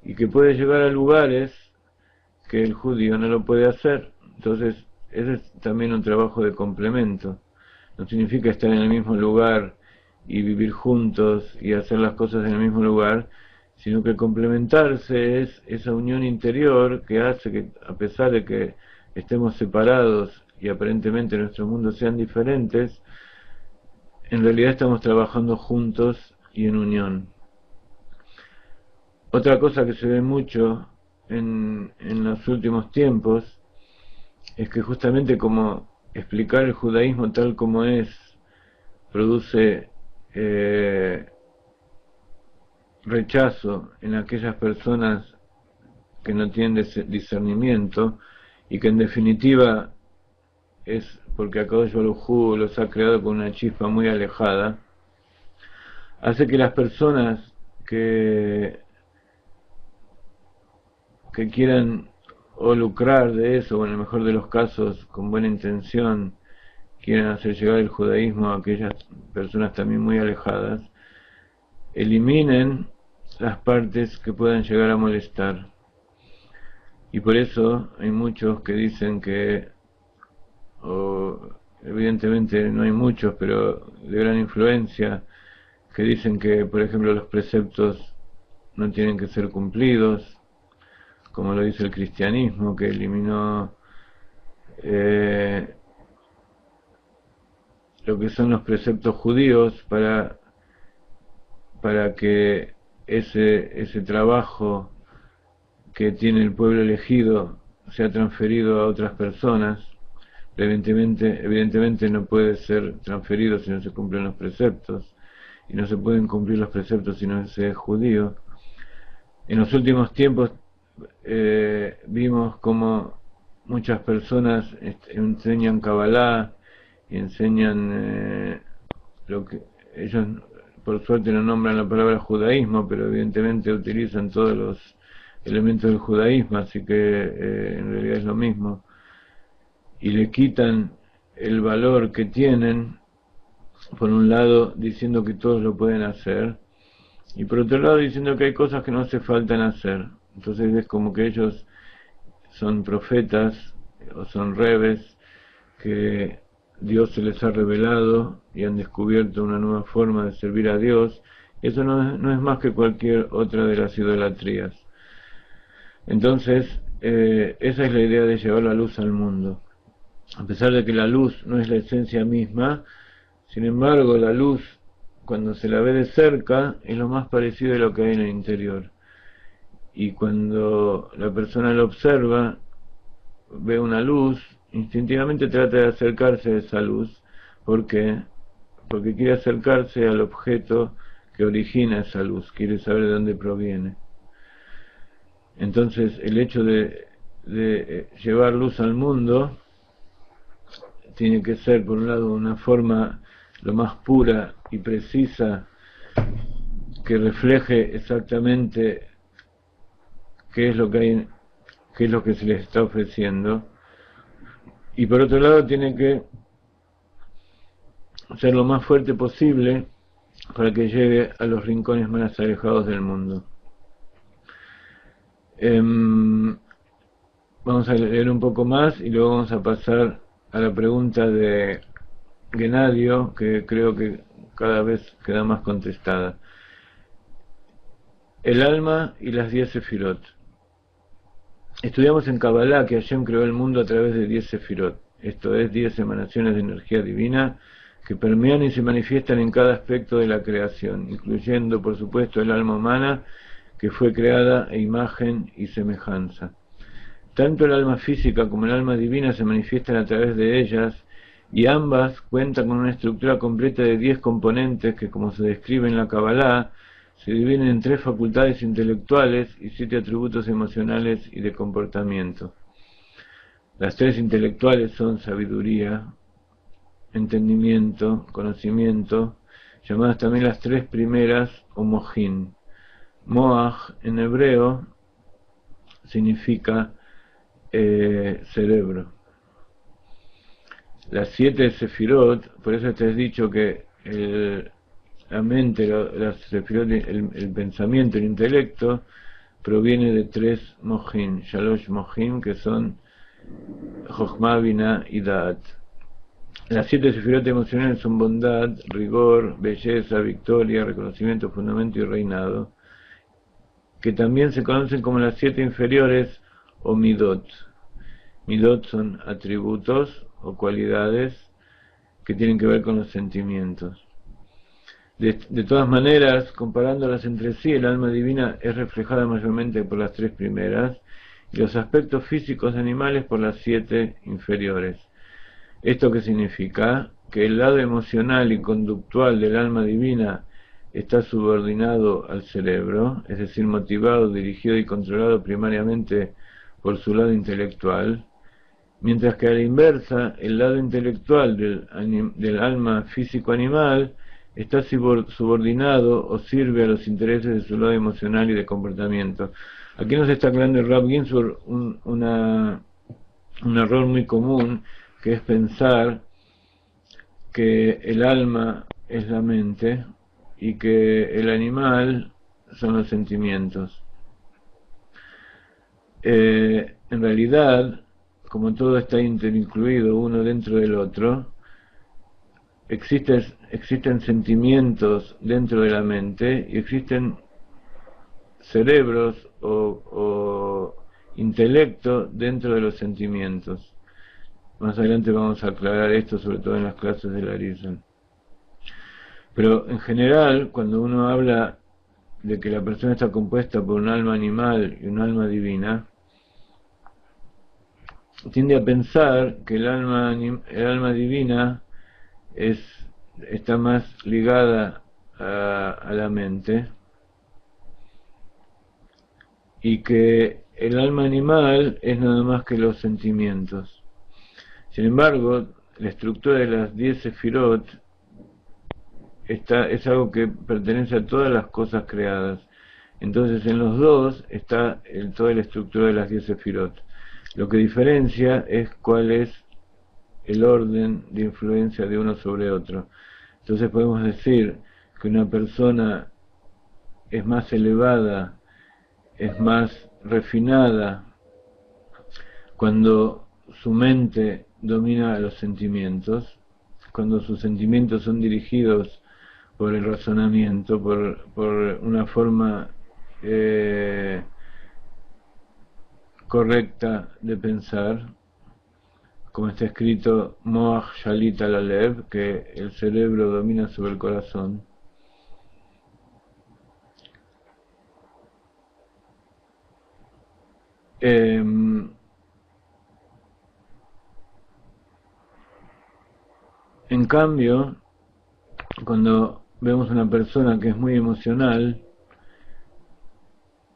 y que puede llevar a lugares que el judío no lo puede hacer. Entonces, ese es también un trabajo de complemento. No significa estar en el mismo lugar y vivir juntos y hacer las cosas en el mismo lugar, sino que complementarse es esa unión interior que hace que, a pesar de que estemos separados y aparentemente nuestros mundos sean diferentes, en realidad estamos trabajando juntos y en unión. Otra cosa que se ve mucho en los últimos tiempos es que justamente como explicar el judaísmo tal como es produce rechazo en aquellas personas que no tienen discernimiento y que en definitiva es porque Akadosh Baruj Hu los ha creado con una chispa muy alejada, hace que las personas que quieran o lucrar de eso, o en el mejor de los casos con buena intención quieran hacer llegar el judaísmo a aquellas personas también muy alejadas, eliminen las partes que puedan llegar a molestar. Y por eso hay muchos que dicen que, o evidentemente no hay muchos, pero de gran influencia, que dicen que, por ejemplo, los preceptos no tienen que ser cumplidos, como lo dice el cristianismo, que eliminó lo que son los preceptos judíos para que ese trabajo que tiene el pueblo elegido sea transferido a otras personas. Evidentemente no puede ser transferido si no se cumplen los preceptos, y no se pueden cumplir los preceptos si no se es judío. En los últimos tiempos vimos como muchas personas enseñan Kabbalah y enseñan lo que ellos por suerte no nombran la palabra judaísmo, pero evidentemente utilizan todos los elementos del judaísmo, así que en realidad es lo mismo, y le quitan el valor que tienen, por un lado diciendo que todos lo pueden hacer, y por otro lado diciendo que hay cosas que no hace falta hacer. Entonces es como que ellos son profetas o son rebes que Dios se les ha revelado y han descubierto una nueva forma de servir a Dios. Eso no es más que cualquier otra de las idolatrías. Entonces esa es la idea de llevar la luz al mundo. A pesar de que la luz no es la esencia misma, sin embargo la luz, cuando se la ve de cerca, es lo más parecido a lo que hay en el interior. Y cuando la persona lo observa, ve una luz, instintivamente trata de acercarse a esa luz. ¿Por qué? Porque quiere acercarse al objeto que origina esa luz, quiere saber de dónde proviene. Entonces, el hecho de llevar luz al mundo tiene que ser, por un lado, una forma lo más pura y precisa que refleje exactamente qué es lo que hay, qué es lo que se les está ofreciendo, y por otro lado tiene que ser lo más fuerte posible para que llegue a los rincones más alejados del mundo. Vamos a leer un poco más y luego vamos a pasar a la pregunta de Genadio, que creo que cada vez queda más contestada. El alma y las 10 sefirot. Estudiamos en Kabbalah que Hashem creó el mundo a través de 10 sefirot, esto es 10 emanaciones de energía divina que permean y se manifiestan en cada aspecto de la creación, incluyendo por supuesto el alma humana, que fue creada a imagen y semejanza. Tanto el alma física como el alma divina se manifiestan a través de ellas, y ambas cuentan con una estructura completa de 10 componentes que, como se describe en la Kabbalah, se dividen en 3 facultades intelectuales y 7 atributos emocionales y de comportamiento. Las 3 intelectuales son sabiduría, entendimiento, conocimiento, llamadas también las 3 primeras o mojín. Moaj en hebreo significa cerebro. Las 7 sefirot, por eso te has dicho que la mente, el pensamiento, el intelecto, proviene de 3 mojim, Shalosh mojim, que son Jochma, Binah y Da'at. Las 7 sefirot emocionales son bondad, rigor, belleza, victoria, reconocimiento, fundamento y reinado, que también se conocen como las 7 inferiores o midot. Midot son atributos o cualidades que tienen que ver con los sentimientos. De todas maneras, comparándolas entre sí, el alma divina es reflejada mayormente por las 3 primeras y los aspectos físicos animales por las 7 inferiores. ¿Esto qué significa? Que el lado emocional y conductual del alma divina está subordinado al cerebro, es decir, motivado, dirigido y controlado primariamente por su lado intelectual, mientras que a la inversa, el lado intelectual del alma físico-animal está subordinado o sirve a los intereses de su lado emocional y de comportamiento. Aquí nos está aclarando el Rav Ginsburg un error muy común, que es pensar que el alma es la mente y que el animal son los sentimientos. En realidad, como todo está interincluido uno dentro del otro, existen sentimientos dentro de la mente y existen cerebros o intelecto dentro de los sentimientos. Más adelante vamos a aclarar esto, sobre todo en las clases de Arizal. Pero en general, cuando uno habla de que la persona está compuesta por un alma animal y un alma divina, tiende a pensar que el alma divina está más ligada a la mente y que el alma animal es nada más que los sentimientos. Sin embargo, la estructura de las 10 sefirot es algo que pertenece a todas las cosas creadas. Entonces en los dos está toda la estructura de las 10 sefirot. Lo que diferencia es cuál es el orden de influencia de uno sobre otro. Entonces podemos decir que una persona es más elevada, es más refinada, cuando su mente domina a los sentimientos, cuando sus sentimientos son dirigidos por el razonamiento, por una forma correcta de pensar, como está escrito Moach Shalit al Alev, que el cerebro domina sobre el corazón. En cambio, cuando vemos una persona que es muy emocional,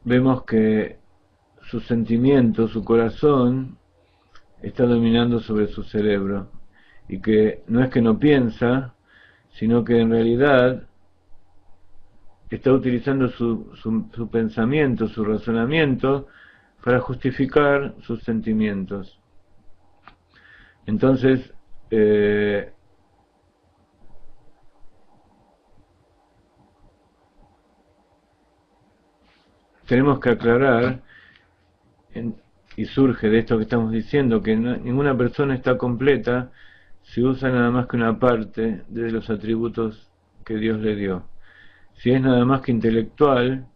vemos que sus sentimientos, su corazón, está dominando sobre su cerebro, y que no es que no piensa, sino que en realidad está utilizando su pensamiento, su razonamiento, para justificar sus sentimientos. Entonces, tenemos que aclarar, y surge de esto que estamos diciendo, que ninguna persona está completa si usa nada más que una parte de los atributos que Dios le dio. Si es nada más que intelectual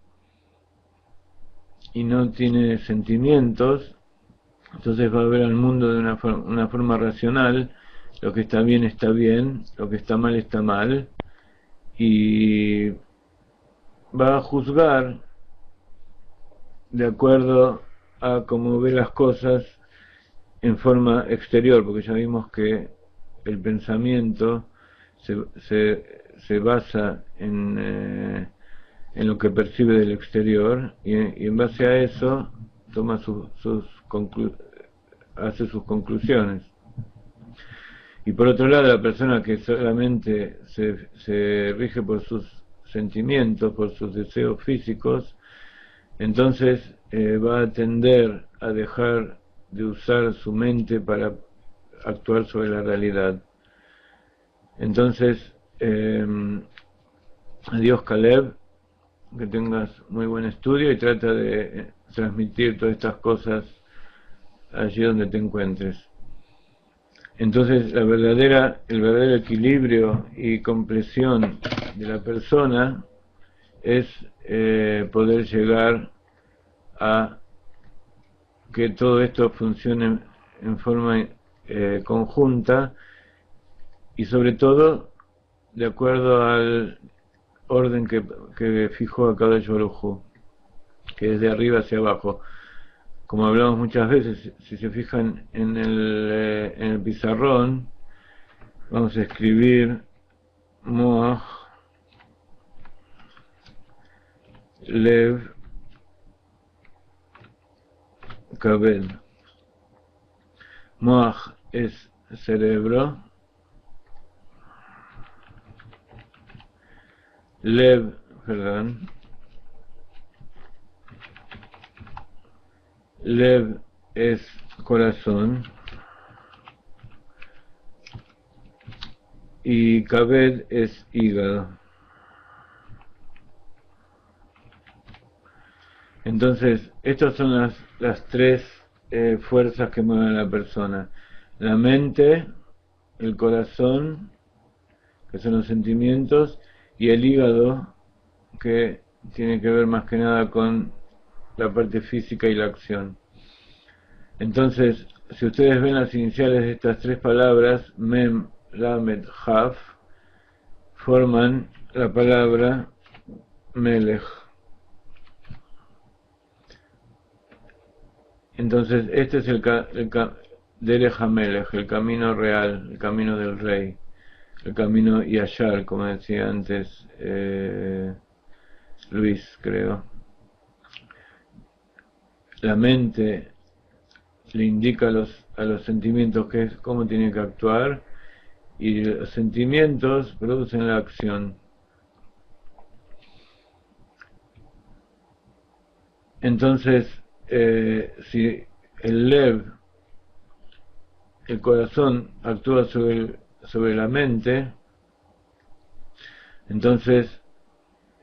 y no tiene sentimientos, entonces va a ver al mundo de una forma racional. Lo que está bien, lo que está mal, y va a juzgar de acuerdo a cómo ve las cosas en forma exterior, porque ya vimos que el pensamiento se basa en lo que percibe del exterior, y en base a eso toma hace sus conclusiones. Y por otro lado, la persona que solamente se rige por sus sentimientos, por sus deseos físicos, entonces va a tender a dejar de usar su mente para actuar sobre la realidad. Entonces, Adiós, Caleb, que tengas muy buen estudio y trata de transmitir todas estas cosas allí donde te encuentres. Entonces, el verdadero equilibrio y comprensión de la persona es poder llegar a que todo esto funcione en forma conjunta y sobre todo de acuerdo al orden que fijó a cada Baruj Hu, que es de arriba hacia abajo. Como hablamos muchas veces, si se fijan en el pizarrón, vamos a escribir Moach, Lev, Kabed. Moach es cerebro, Lev, Lev es corazón y Kabed es hígado. Entonces, estas son las tres fuerzas que mueven a la persona: la mente, el corazón, que son los sentimientos, y el hígado, que tiene que ver más que nada con la parte física y la acción. Entonces, si ustedes ven las iniciales de estas tres palabras, Mem, Lamed, Haf, forman la palabra Melech. Entonces, este es el Derech HaMelech, el camino real, el camino del rey, el camino Yashar, como decía antes Luis, creo. La mente le indica a los sentimientos cómo tiene que actuar, y los sentimientos producen la acción. Entonces, si el Lev, el corazón, actúa sobre la mente, entonces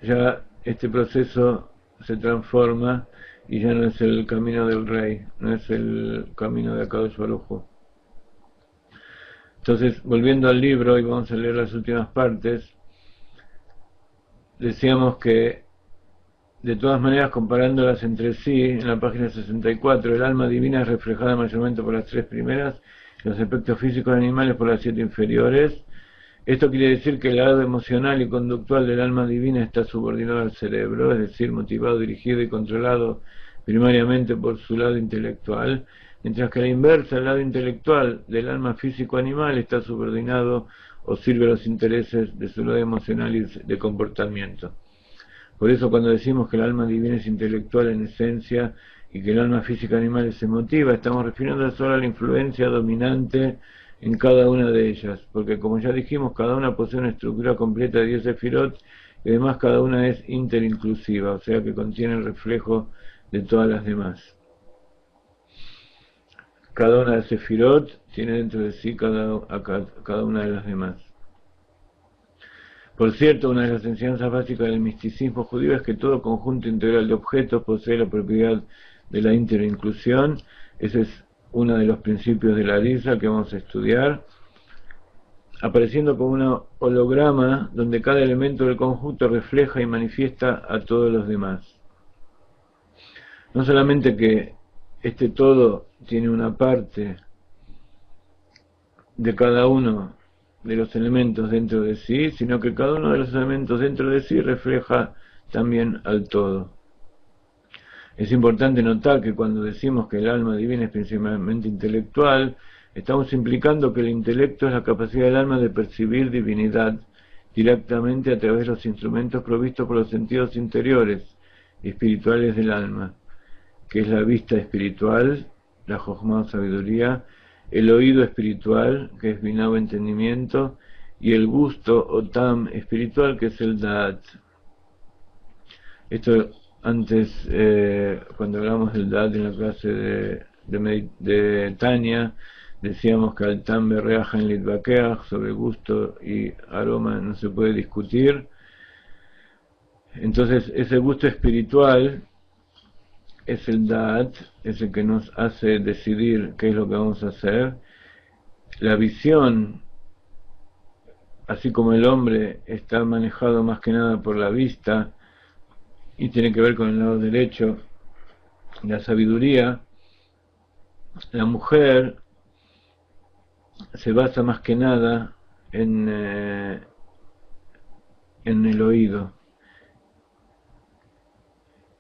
ya este proceso se transforma y ya no es el camino del rey, no es el camino de Akadosh Baruj Hu. Entonces, volviendo al libro, y vamos a leer las últimas partes, decíamos que, de todas maneras, comparándolas entre sí, en la página 64, el alma divina es reflejada mayormente por las tres primeras, los aspectos físicos animales por las 7 inferiores. Esto quiere decir que el lado emocional y conductual del alma divina está subordinado al cerebro, es decir, motivado, dirigido y controlado primariamente por su lado intelectual, mientras que a la inversa, el lado intelectual del alma físico-animal está subordinado o sirve a los intereses de su lado emocional y de comportamiento. Por eso, cuando decimos que el alma divina es intelectual en esencia y que el alma física-animal es emotiva, estamos refiriéndonos solo a la influencia dominante en cada una de ellas, porque, como ya dijimos, cada una posee una estructura completa de 10 sefirot y además cada una es interinclusiva, o sea que contiene el reflejo de todas las demás. Cada una de sefirot tiene dentro de sí cada una de las demás. Por cierto, una de las enseñanzas básicas del misticismo judío es que todo conjunto integral de objetos posee la propiedad de la interinclusión. Ese es uno de los principios de la Risa que vamos a estudiar, apareciendo como un holograma donde cada elemento del conjunto refleja y manifiesta a todos los demás. No solamente que este todo tiene una parte de cada uno de los elementos dentro de sí, sino que cada uno de los elementos dentro de sí refleja también al todo. Es importante notar que cuando decimos que el alma divina es principalmente intelectual, estamos implicando que el intelecto es la capacidad del alma de percibir divinidad directamente a través de los instrumentos provistos por los sentidos interiores y espirituales del alma, que es la vista espiritual, la Jochma o sabiduría, el oído espiritual, que es Binah o entendimiento, y el gusto o tam espiritual, que es el Da'at. Esto antes, cuando hablamos del Da'at en la clase de Tania, decíamos que al tam berreach en litvakeach, sobre gusto y aroma no se puede discutir. Entonces ese gusto espiritual es el Da'at, es el que nos hace decidir qué es lo que vamos a hacer. La visión, así como el hombre está manejado más que nada por la vista y tiene que ver con el lado derecho, la sabiduría, la mujer se basa más que nada en el oído.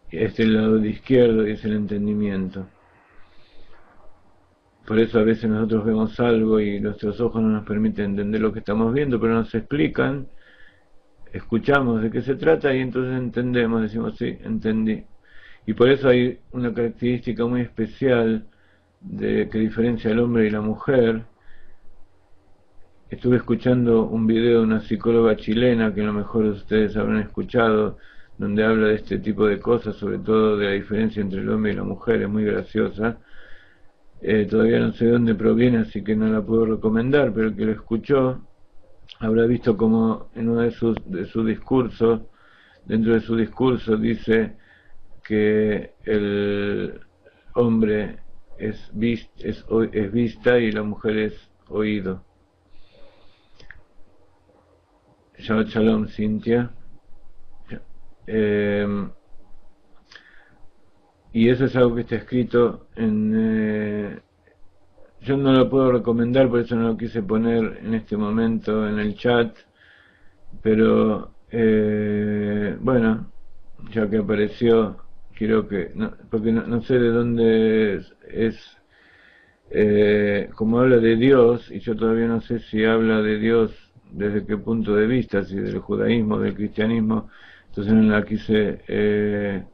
Este es el lado de izquierdo y es el entendimiento. Por eso a veces nosotros vemos algo y nuestros ojos no nos permiten entender lo que estamos viendo, pero nos explican, escuchamos de qué se trata y entonces entendemos, decimos sí, entendí. Y por eso hay una característica muy especial que diferencia al hombre y la mujer. Estuve escuchando un video de una psicóloga chilena que a lo mejor ustedes habrán escuchado, donde habla de este tipo de cosas, sobre todo de la diferencia entre el hombre y la mujer, es muy graciosa. Todavía no sé de dónde proviene, así que no la puedo recomendar, pero el que lo escuchó habrá visto como en uno de sus discursos, dentro de su discurso dice que el hombre es vista y la mujer es oído. Shabbat Shalom, Cintia. Y eso es algo que está escrito en... yo no lo puedo recomendar, por eso no lo quise poner en este momento en el chat, pero bueno, ya que apareció, quiero que... porque no sé de dónde es como habla de Dios, y yo todavía no sé si habla de Dios desde qué punto de vista, si del judaísmo, del cristianismo, entonces no la quise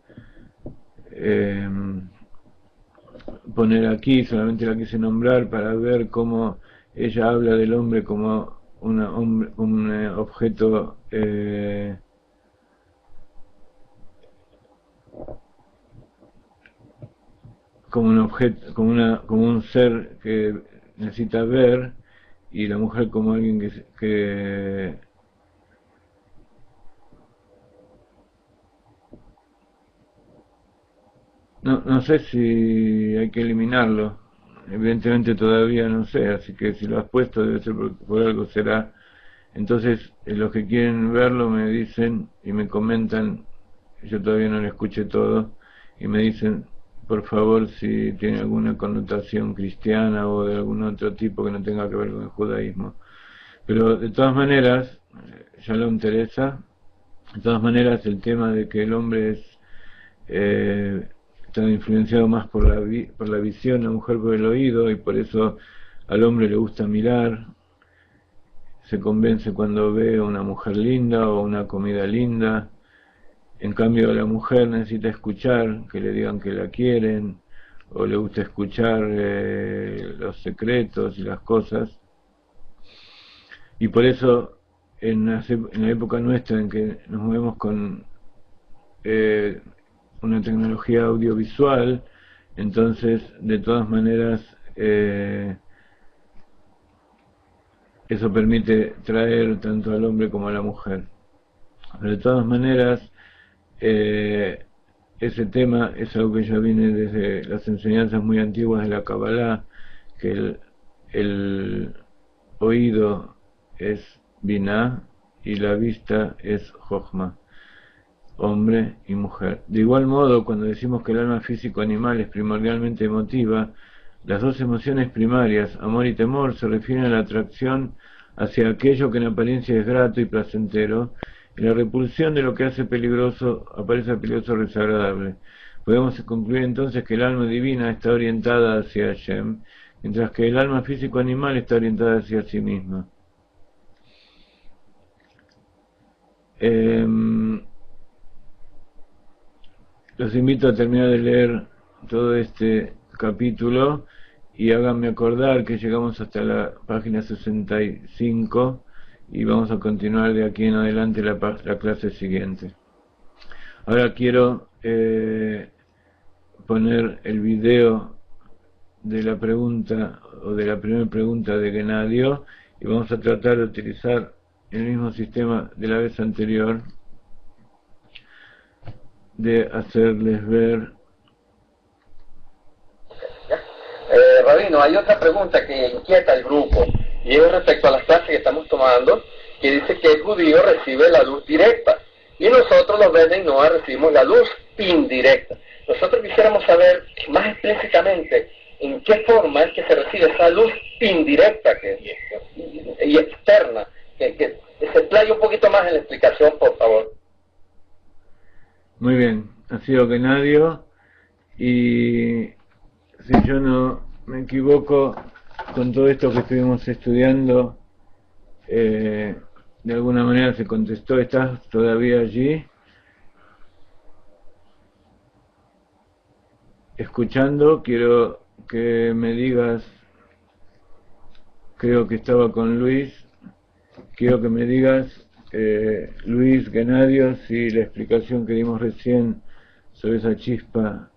poner aquí, solamente la quise nombrar para ver cómo ella habla del hombre como un objeto como un ser que necesita ver, y la mujer como alguien que no sé si hay que eliminarlo, evidentemente todavía no sé, así que si lo has puesto debe ser por algo será. Entonces los que quieren verlo me dicen y me comentan, yo todavía no lo escuché todo, y me dicen por favor si tiene alguna connotación cristiana o de algún otro tipo que no tenga que ver con el judaísmo. Pero de todas maneras, Shalom Teresa, de todas maneras el tema de que el hombre es está influenciado más por la visión, la mujer por el oído, y por eso al hombre le gusta mirar, se convence cuando ve a una mujer linda o una comida linda. En cambio la mujer necesita escuchar, que le digan que la quieren, o le gusta escuchar los secretos y las cosas. Y por eso en la época nuestra en que nos movemos con una tecnología audiovisual, entonces de todas maneras eso permite traer tanto al hombre como a la mujer. Pero de todas maneras ese tema es algo que ya viene desde las enseñanzas muy antiguas de la Kabbalah, que el oído es Binah y la vista es Jochma, hombre y mujer. De igual modo, cuando decimos que el alma físico-animal es primordialmente emotiva, las dos emociones primarias, amor y temor, se refieren a la atracción hacia aquello que en apariencia es grato y placentero, y la repulsión de lo que hace peligroso, aparece peligroso o desagradable. Podemos concluir entonces que el alma divina está orientada hacia Hashem, mientras que el alma físico-animal está orientada hacia sí misma. Los invito a terminar de leer todo este capítulo y háganme acordar que llegamos hasta la página 65 y vamos a continuar de aquí en adelante la clase siguiente. Ahora quiero poner el video de la pregunta o de la primera pregunta de Genadio y vamos a tratar de utilizar el mismo sistema de la vez anterior de hacerles ver. Rabino, hay otra pregunta que inquieta al grupo, y es respecto a las clases que estamos tomando, que dice que el judío recibe la luz directa, y nosotros los Bnei Noach recibimos la luz indirecta. Nosotros quisiéramos saber más explícitamente en qué forma es que se recibe esa luz indirecta y externa, que se explaye un poquito más en la explicación, por favor. Muy bien, ha sido Genadio, y si yo no me equivoco, con todo esto que estuvimos estudiando, de alguna manera se contestó. ¿Estás todavía allí? Escuchando, quiero que me digas, creo que estaba con Luis, quiero que me digas, Luis, Genadio, si la explicación que dimos recién sobre esa chispa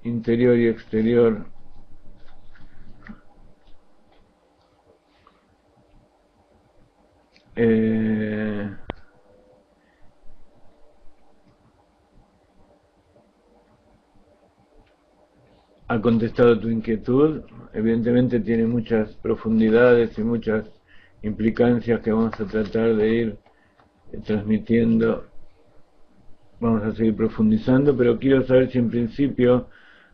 interior y exterior ha contestado tu inquietud. Evidentemente tiene muchas profundidades y muchas implicancias que vamos a tratar de ir transmitiendo. Vamos a seguir profundizando, pero quiero saber si en principio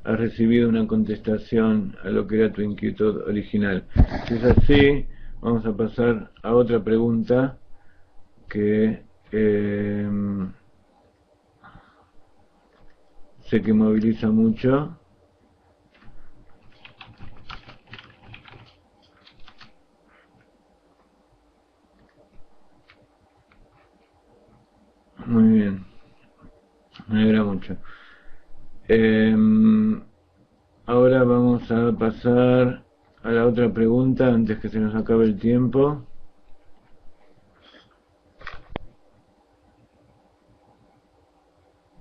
has recibido una contestación a lo que era tu inquietud original. Si es así, vamos a pasar a otra pregunta que sé que moviliza mucho. Muy bien, me alegra mucho. Ahora vamos a pasar a la otra pregunta antes que se nos acabe el tiempo.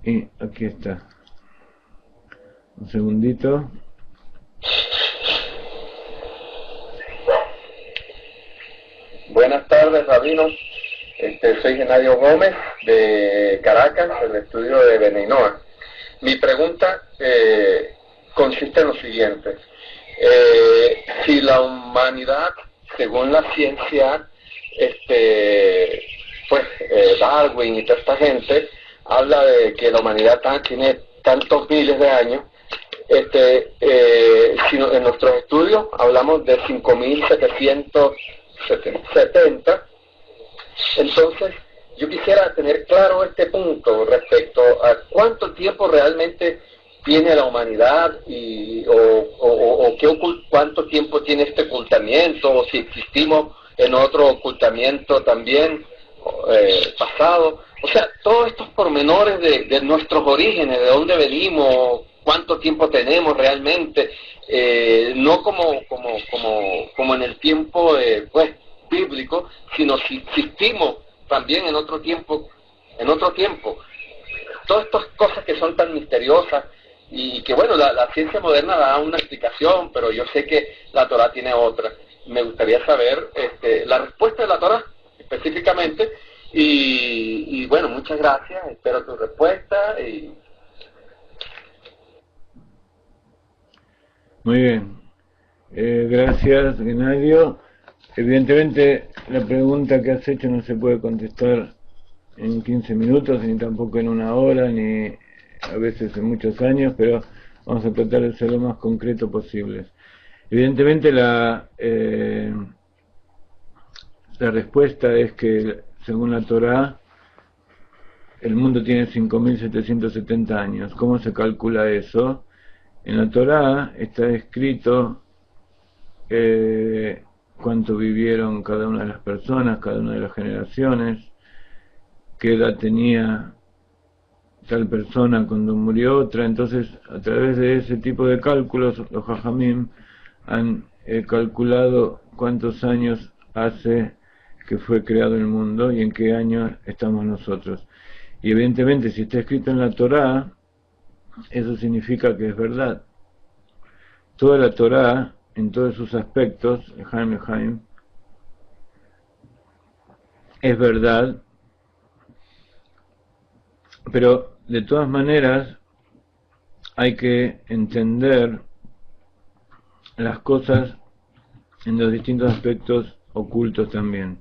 Y aquí está. Un segundito. Buenas tardes, Rabino. Soy Genadio Gómez de Caracas, del estudio de Bnei Noach. Mi pregunta consiste en lo siguiente. Si la humanidad, según la ciencia, Darwin y toda esta gente, habla de que la humanidad tiene tantos miles de años, si en nuestros estudios hablamos de 5.770, entonces yo quisiera tener claro este punto respecto a cuánto tiempo realmente tiene la humanidad cuánto tiempo tiene este ocultamiento, o si existimos en otro ocultamiento también pasado. O sea, todos estos pormenores de nuestros orígenes, de dónde venimos, cuánto tiempo tenemos realmente, no como en el tiempo bíblico, sino si existimos también en otro tiempo. Todas estas cosas que son tan misteriosas y que, bueno, la ciencia moderna da una explicación, pero yo sé que la Torá tiene otra. Me gustaría saber la respuesta de la Torá específicamente, y bueno, muchas gracias, espero tu respuesta. Muy bien, gracias, Genadio. Evidentemente la pregunta que has hecho no se puede contestar en 15 minutos, ni tampoco en una hora, ni a veces en muchos años, pero vamos a tratar de ser lo más concreto posible. Evidentemente la respuesta es que, según la Torá, el mundo tiene 5.770 años. ¿Cómo se calcula eso? En la Torá está escrito cuánto vivieron cada una de las personas, cada una de las generaciones, qué edad tenía tal persona cuando murió otra. Entonces, a través de ese tipo de cálculos, los Jajamim han calculado cuántos años hace que fue creado el mundo y en qué año estamos nosotros. Y evidentemente, si está escrito en la Torá, eso significa que es verdad. Toda la Torá, en todos sus aspectos, Jaime, es verdad, pero de todas maneras hay que entender las cosas en los distintos aspectos ocultos también.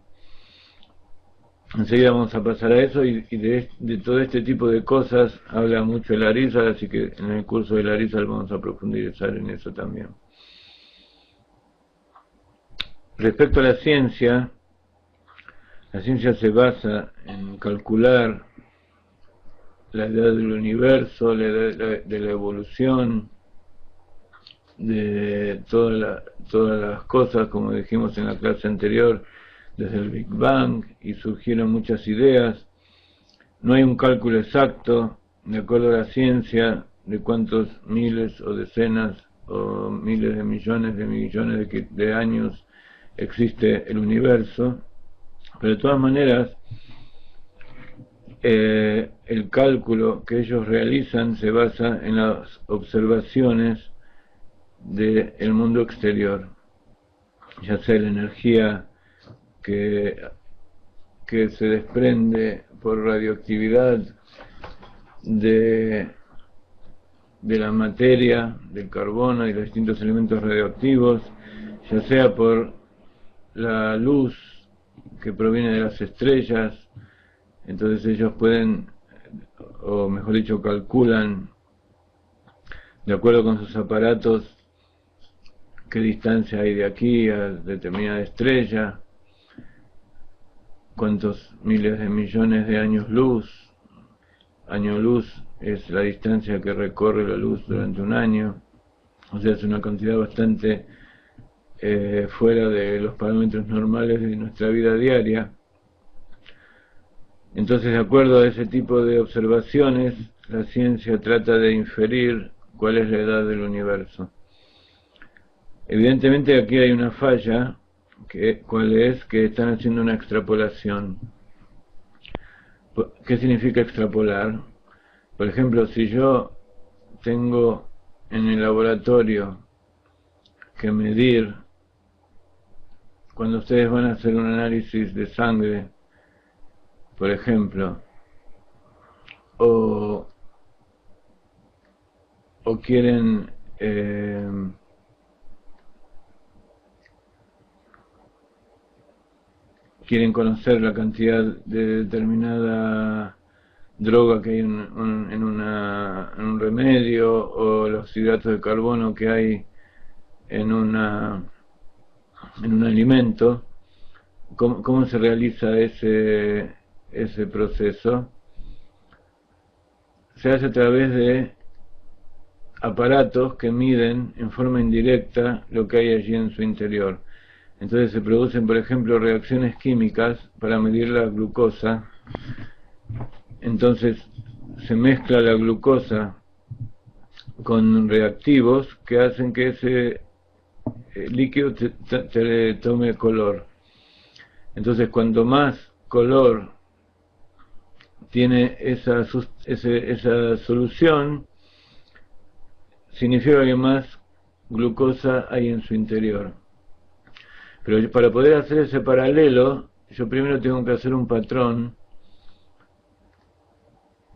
Enseguida vamos a pasar a eso, y de todo este tipo de cosas habla mucho el Arizal, así que en el curso del Arizal vamos a profundizar en eso también. Respecto a la ciencia se basa en calcular la edad del universo, la edad de la evolución, de todas las cosas, como dijimos en la clase anterior, desde el Big Bang, y surgieron muchas ideas. No hay un cálculo exacto, de acuerdo a la ciencia, de cuántos miles o decenas o miles de millones de años existe el universo, pero de todas maneras el cálculo que ellos realizan se basa en las observaciones del mundo exterior, ya sea la energía que se desprende por radioactividad de la materia, del carbono y los distintos elementos radioactivos, ya sea por la luz que proviene de las estrellas. Entonces ellos pueden, o mejor dicho, calculan de acuerdo con sus aparatos qué distancia hay de aquí a determinada estrella, cuántos miles de millones de años luz. Año luz es la distancia que recorre la luz durante un año, o sea, es una cantidad bastante fuera de los parámetros normales de nuestra vida diaria. Entonces, de acuerdo a ese tipo de observaciones, la ciencia trata de inferir cuál es la edad del universo. Evidentemente aquí hay una falla, ¿cuál es? Que están haciendo una extrapolación. ¿Qué significa extrapolar? Por ejemplo, si yo tengo en el laboratorio que medir, cuando ustedes van a hacer un análisis de sangre, por ejemplo, o quieren conocer la cantidad de determinada droga que hay en un remedio, o los hidratos de carbono que hay en un alimento, ¿cómo se realiza ese proceso? Se hace a través de aparatos que miden en forma indirecta lo que hay allí en su interior. Entonces se producen, por ejemplo, reacciones químicas para medir la glucosa. Entonces se mezcla la glucosa con reactivos que hacen que ese líquido te tome color. Entonces, cuanto más color tiene esa solución, significa que más glucosa hay en su interior. Pero para poder hacer ese paralelo, yo primero tengo que hacer un patrón.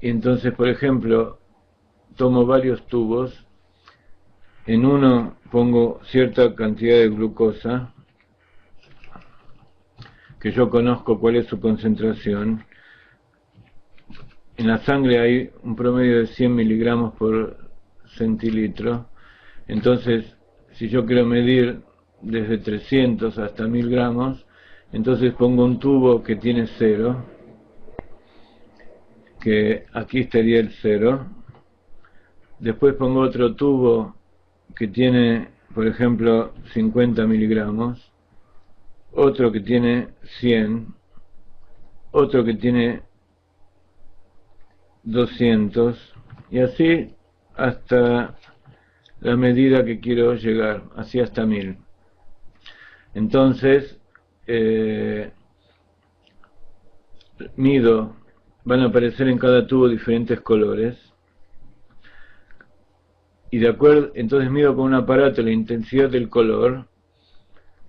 Y entonces, por ejemplo, tomo varios tubos, en uno pongo cierta cantidad de glucosa, que yo conozco cuál es su concentración. En la sangre hay un promedio de 100 miligramos por centilitro. Entonces, si yo quiero medir desde 300 hasta 1000 gramos, entonces pongo un tubo que tiene 0, que aquí estaría el 0. Después pongo otro tubo que tiene, por ejemplo, 50 miligramos, otro que tiene 100, otro que tiene 200, y así hasta la medida que quiero llegar, así hasta 1000. Entonces, mido, van a aparecer en cada tubo diferentes colores, y de acuerdo, entonces mido con un aparato la intensidad del color.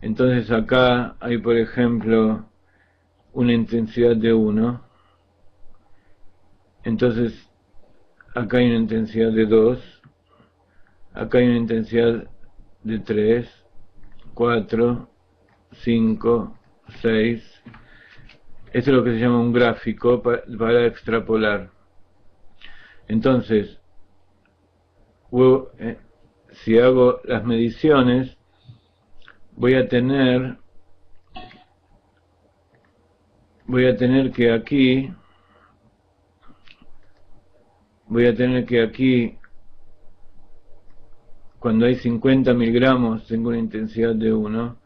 Entonces acá hay, por ejemplo, una intensidad de 1. Entonces acá hay una intensidad de 2, acá hay una intensidad de 3, 4, 5, 6. Esto es lo que se llama un gráfico para extrapolar. Entonces, si hago las mediciones, voy a tener que aquí cuando hay 50 miligramos tengo una intensidad de 1,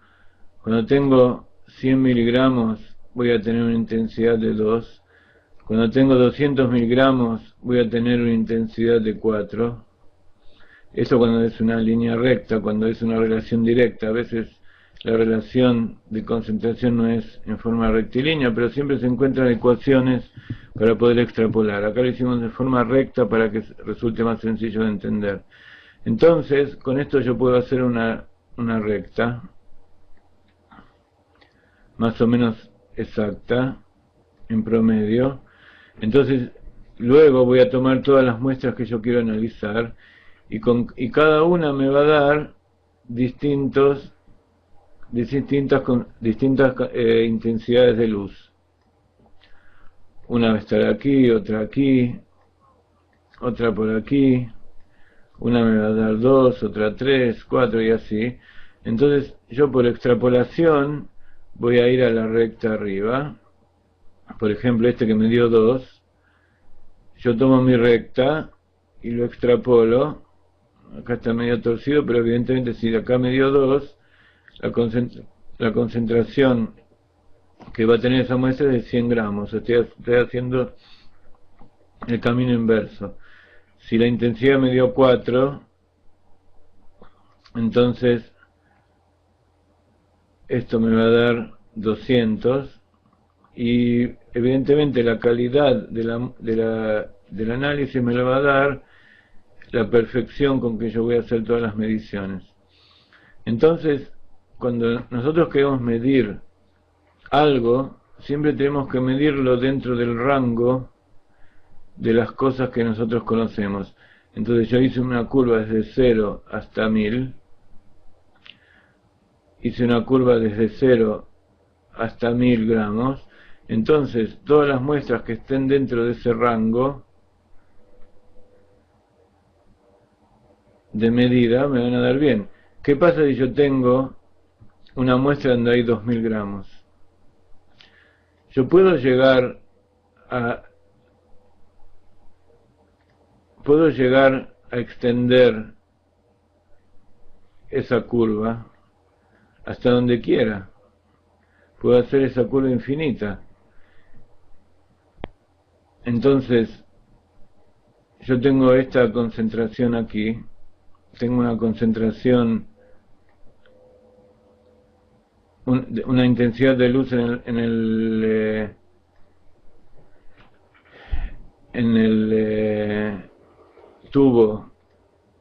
cuando tengo 100 miligramos voy a tener una intensidad de 2, cuando tengo 200 miligramos voy a tener una intensidad de 4. Eso cuando es una línea recta, cuando es una relación directa. A veces la relación de concentración no es en forma rectilínea, pero siempre se encuentran ecuaciones para poder extrapolar. Acá lo hicimos de forma recta para que resulte más sencillo de entender. Entonces, con esto yo puedo hacer una recta más o menos exacta en promedio. Entonces, luego voy a tomar todas las muestras que yo quiero analizar y cada una me va a dar distintas intensidades de luz. Una va a estar aquí, otra aquí, otra por aquí, una me va a dar 2, otra 3, 4 y así. Entonces yo por extrapolación voy a ir a la recta arriba. Por ejemplo, este que me dio 2, yo tomo mi recta y lo extrapolo. Acá está medio torcido, pero evidentemente si de acá me dio 2, la concentración que va a tener esa muestra es de 100 gramos. Estoy haciendo el camino inverso. Si la intensidad me dio 4, entonces esto me va a dar 200 y evidentemente la calidad del análisis me lo va a dar la perfección con que yo voy a hacer todas las mediciones. Entonces, cuando nosotros queremos medir algo, siempre tenemos que medirlo dentro del rango de las cosas que nosotros conocemos. Entonces yo hice una curva desde 0 hasta 1000, hice una curva desde 0 hasta 1000 gramos, entonces todas las muestras que estén dentro de ese rango de medida me van a dar bien. ¿Qué pasa si yo tengo una muestra donde hay 2000 gramos? Yo puedo llegar a extender esa curva hasta donde quiera. Puedo hacer esa curva infinita. Entonces, yo tengo esta concentración aquí, tengo una concentración, una intensidad de luz en el tubo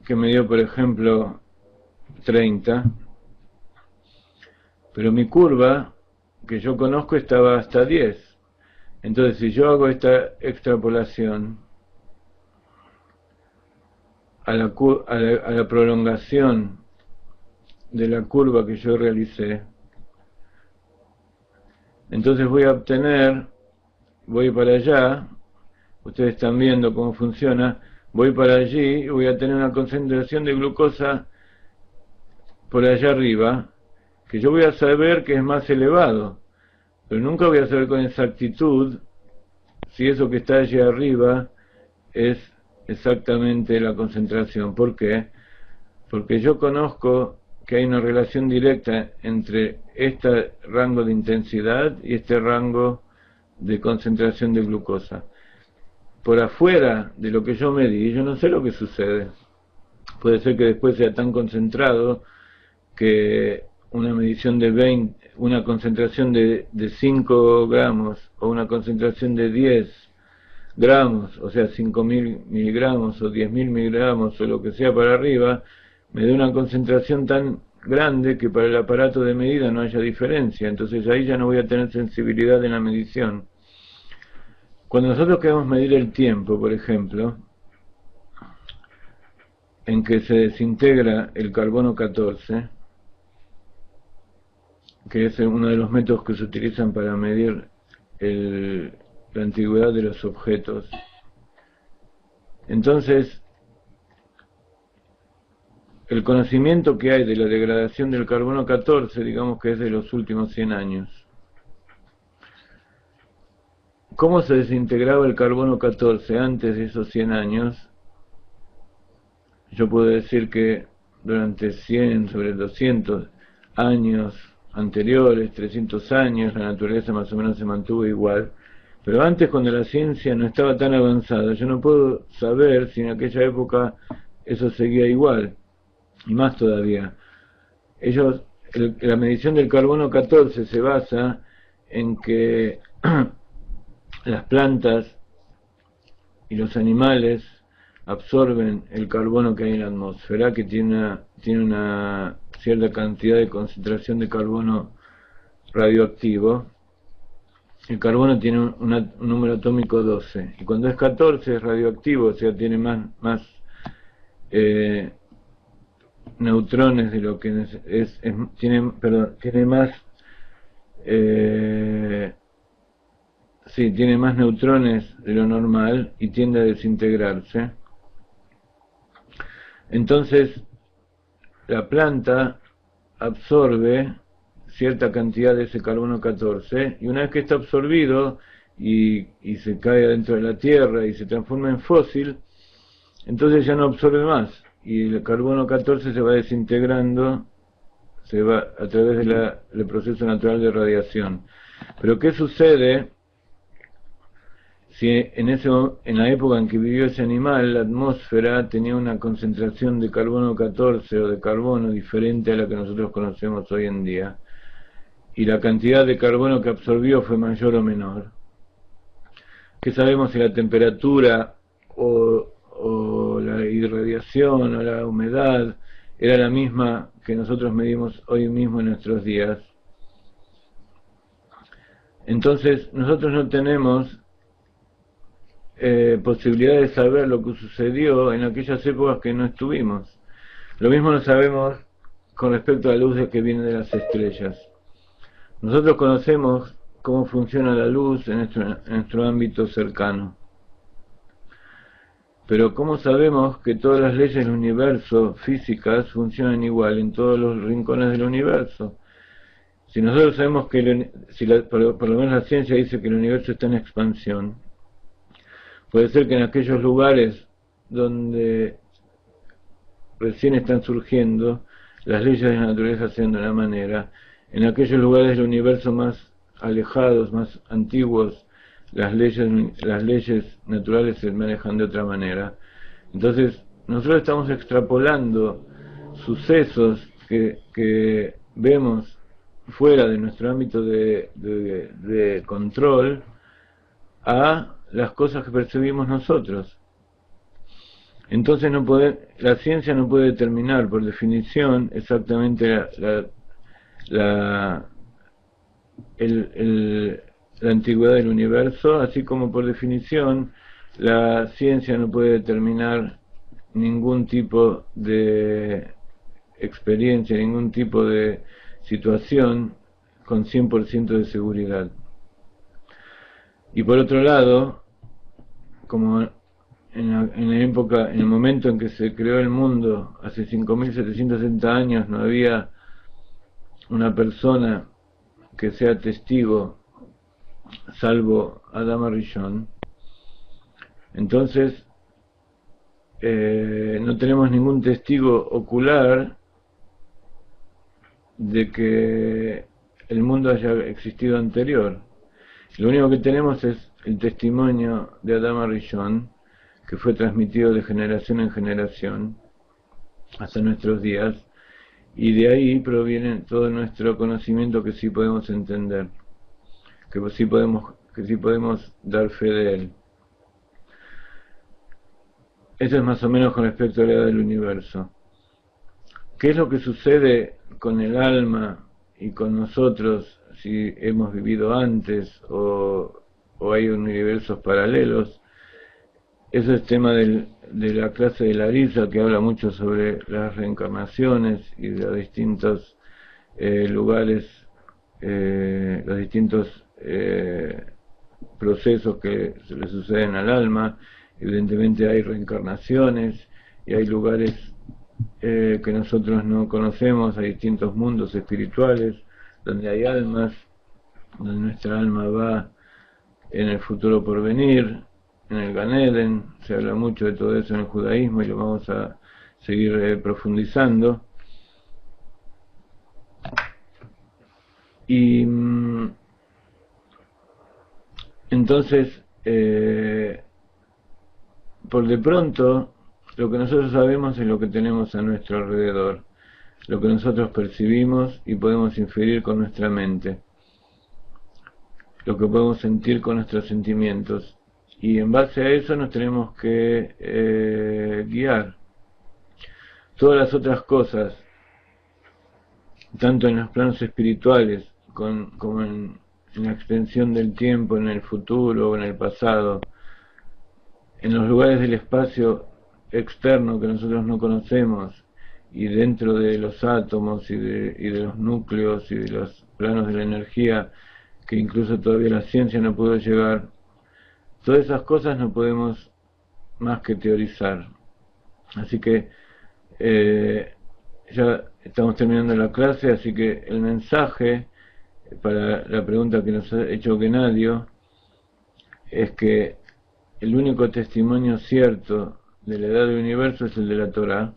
que me dio, por ejemplo, 30, pero mi curva que yo conozco estaba hasta 10. Entonces, si yo hago esta extrapolación a la prolongación de la curva que yo realicé, entonces voy a obtener, voy para allá, ustedes están viendo cómo funciona, voy para allí y voy a tener una concentración de glucosa por allá arriba, que yo voy a saber que es más elevado, pero nunca voy a saber con exactitud si eso que está allí arriba es exactamente la concentración. ¿Por qué? Porque yo conozco que hay una relación directa entre este rango de intensidad y este rango de concentración de glucosa. Por afuera de lo que yo medí, yo no sé lo que sucede. Puede ser que después sea tan concentrado que una medición de una concentración de 5 gramos o una concentración de 10 gramos, o sea 5000 miligramos o 10.000 miligramos o lo que sea para arriba, me dé una concentración tan grande que para el aparato de medida no haya diferencia. Entonces ahí ya no voy a tener sensibilidad en la medición. Cuando nosotros queremos medir el tiempo, por ejemplo, en que se desintegra el carbono 14, que es uno de los métodos que se utilizan para medir la antigüedad de los objetos. Entonces, el conocimiento que hay de la degradación del carbono 14, digamos que es de los últimos 100 años. ¿Cómo se desintegraba el carbono 14 antes de esos 100 años? Yo puedo decir que durante 100, sobre 200 años anteriores, 300 años, la naturaleza más o menos se mantuvo igual. Pero antes, cuando la ciencia no estaba tan avanzada, yo no puedo saber si en aquella época eso seguía igual. Y más todavía. La medición del carbono 14 se basa en que las plantas y los animales absorben el carbono que hay en la atmósfera, que tiene una cierta cantidad de concentración de carbono radioactivo. El carbono tiene un número atómico 12, y cuando es 14 es radioactivo, o sea, tiene más neutrones de lo que tiene más neutrones de lo normal y tiende a desintegrarse. Entonces la planta absorbe cierta cantidad de ese carbono 14, y una vez que está absorbido y se cae dentro de la tierra y se transforma en fósil, entonces ya no absorbe más, y el carbono 14 se va desintegrando, se va a través del proceso natural de radiación. Pero ¿qué sucede si en la época en que vivió ese animal, la atmósfera tenía una concentración de carbono 14 o de carbono diferente a la que nosotros conocemos hoy en día, y la cantidad de carbono que absorbió fue mayor o menor? ¿Qué sabemos si la temperatura o la irradiación o la humedad era la misma que nosotros medimos hoy mismo en nuestros días? Entonces nosotros no tenemos posibilidad de saber lo que sucedió en aquellas épocas que no estuvimos. Lo mismo no sabemos con respecto a la luz que viene de las estrellas. Nosotros conocemos cómo funciona la luz en nuestro ámbito cercano. Pero ¿cómo sabemos que todas las leyes del universo físicas funcionan igual en todos los rincones del universo? Si nosotros sabemos que, por lo menos la ciencia dice que el universo está en expansión, puede ser que en aquellos lugares donde recién están surgiendo, las leyes de la naturaleza sean de una manera, en aquellos lugares del universo más alejados, más antiguos, las leyes naturales se manejan de otra manera. Entonces nosotros estamos extrapolando sucesos que vemos fuera de nuestro ámbito de control a las cosas que percibimos nosotros. Entonces la ciencia no puede determinar por definición exactamente la antigüedad del universo, así como por definición la ciencia no puede determinar ningún tipo de experiencia, ningún tipo de situación con 100% de seguridad. Y por otro lado, como en el momento en que se creó el mundo, hace 5.760 años, no había una persona que sea testigo salvo Adam Arishon, entonces no tenemos ningún testigo ocular de que el mundo haya existido anterior. Lo único que tenemos es el testimonio de Adam Arishon, que fue transmitido de generación en generación hasta nuestros días, y de ahí proviene todo nuestro conocimiento que sí podemos entender, que sí podemos dar fe de él. Eso es más o menos con respecto a la edad del universo. ¿Qué es lo que sucede con el alma y con nosotros si hemos vivido antes o hay universos paralelos? Eso es tema de la clase de Larissa, que habla mucho sobre las reencarnaciones y de los distintos lugares, los distintos procesos que se le suceden al alma. Evidentemente hay reencarnaciones y hay lugares que nosotros no conocemos, hay distintos mundos espirituales donde hay almas, donde nuestra alma va en el futuro por venir, en el Gan Eden. Se habla mucho de todo eso en el judaísmo y lo vamos a seguir profundizando. Y entonces, por de pronto, lo que nosotros sabemos es lo que tenemos a nuestro alrededor, lo que nosotros percibimos y podemos inferir con nuestra mente, lo que podemos sentir con nuestros sentimientos, y en base a eso nos tenemos que guiar. Todas las otras cosas, tanto en los planos espirituales como en la extensión del tiempo, en el futuro o en el pasado, en los lugares del espacio externo que nosotros no conocemos, y dentro de los átomos y de los núcleos y de los planos de la energía que incluso todavía la ciencia no pudo llegar, todas esas cosas no podemos más que teorizar. Así que ya estamos terminando la clase, así que el mensaje para la pregunta que nos ha hecho Genadio es que el único testimonio cierto de la edad del universo es el de la Torá.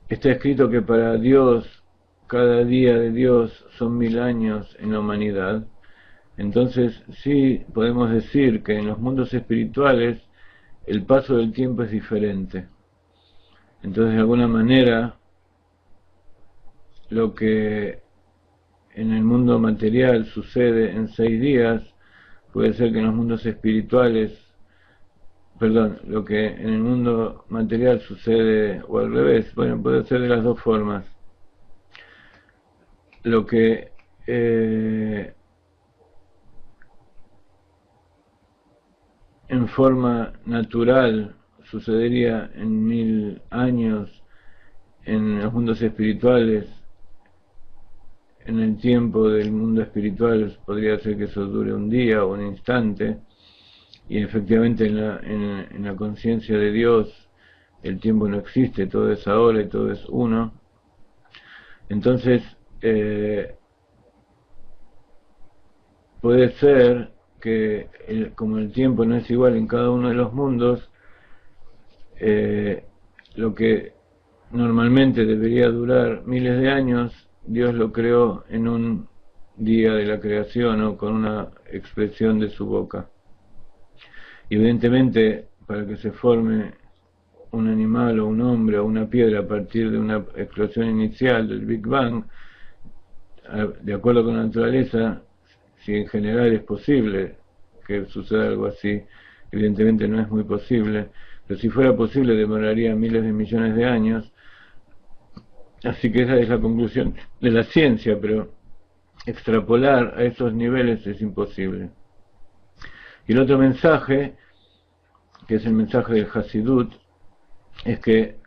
Está escrito que para Dios, cada día de Dios son 1000 años en la humanidad. Entonces sí podemos decir que en los mundos espirituales el paso del tiempo es diferente. Entonces de alguna manera lo que en el mundo material sucede en 6 días, puede ser que en los mundos espirituales, lo que en el mundo material sucede, o al revés, bueno, puede ser de las dos formas. Lo que en forma natural sucedería en 1000 años en los mundos espirituales, en el tiempo del mundo espiritual podría ser que eso dure un día o un instante, y efectivamente en la conciencia de Dios el tiempo no existe, todo es ahora y todo es uno. Entonces puede ser que como el tiempo no es igual en cada uno de los mundos, lo que normalmente debería durar miles de años, Dios lo creó en un día de la creación o con una expresión de su boca. Evidentemente, para que se forme un animal o un hombre o una piedra a partir de una explosión inicial del Big Bang, de acuerdo con la naturaleza, si en general es posible que suceda algo así, evidentemente no es muy posible, pero si fuera posible demoraría miles de millones de años. Así que esa es la conclusión de la ciencia, pero extrapolar a esos niveles es imposible. Y el otro mensaje, que es el mensaje del Hasidut, es que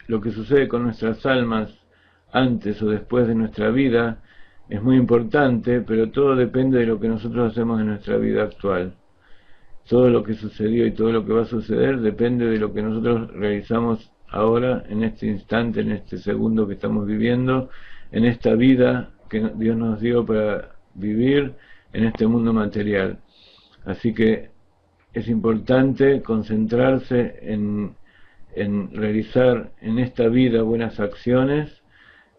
lo que sucede con nuestras almas antes o después de nuestra vida es muy importante, pero todo depende de lo que nosotros hacemos en nuestra vida actual. Todo lo que sucedió y todo lo que va a suceder depende de lo que nosotros realizamos ahora, en este instante, en este segundo que estamos viviendo, en esta vida que Dios nos dio para vivir en este mundo material. Así que es importante concentrarse en realizar en esta vida buenas acciones,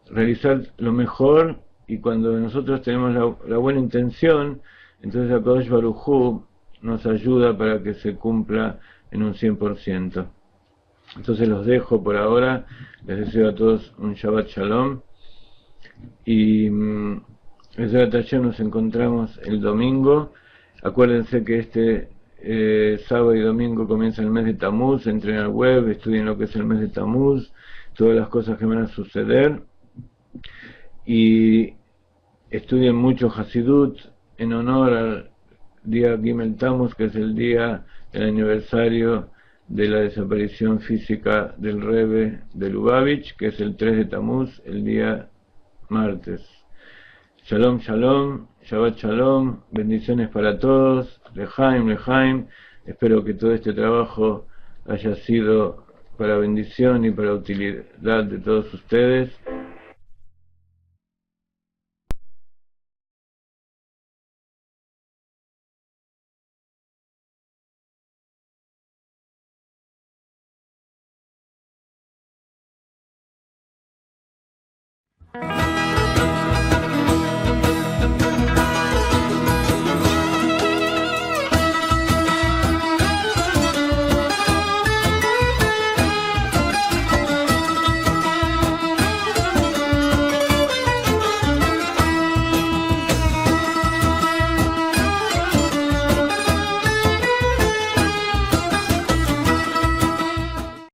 realizar lo mejor, y cuando nosotros tenemos la buena intención, entonces HaKadosh Baruj Hu nos ayuda para que se cumpla en un 100%. Entonces los dejo por ahora, les deseo a todos un Shabbat Shalom, y nos encontramos el domingo. Acuérdense que este sábado y domingo comienza el mes de Tamuz. Entren al web, estudien lo que es el mes de Tamuz, todas las cosas que van a suceder, y estudien mucho Hasidut en honor día Gimel Tammuz, que es el día, el aniversario de la desaparición física del Rebbe de Lubavitch, que es el 3 de Tammuz, el día martes. Shalom, shalom, Shabbat shalom, bendiciones para todos, Lejaim, Lejaim. Espero que todo este trabajo haya sido para bendición y para utilidad de todos ustedes.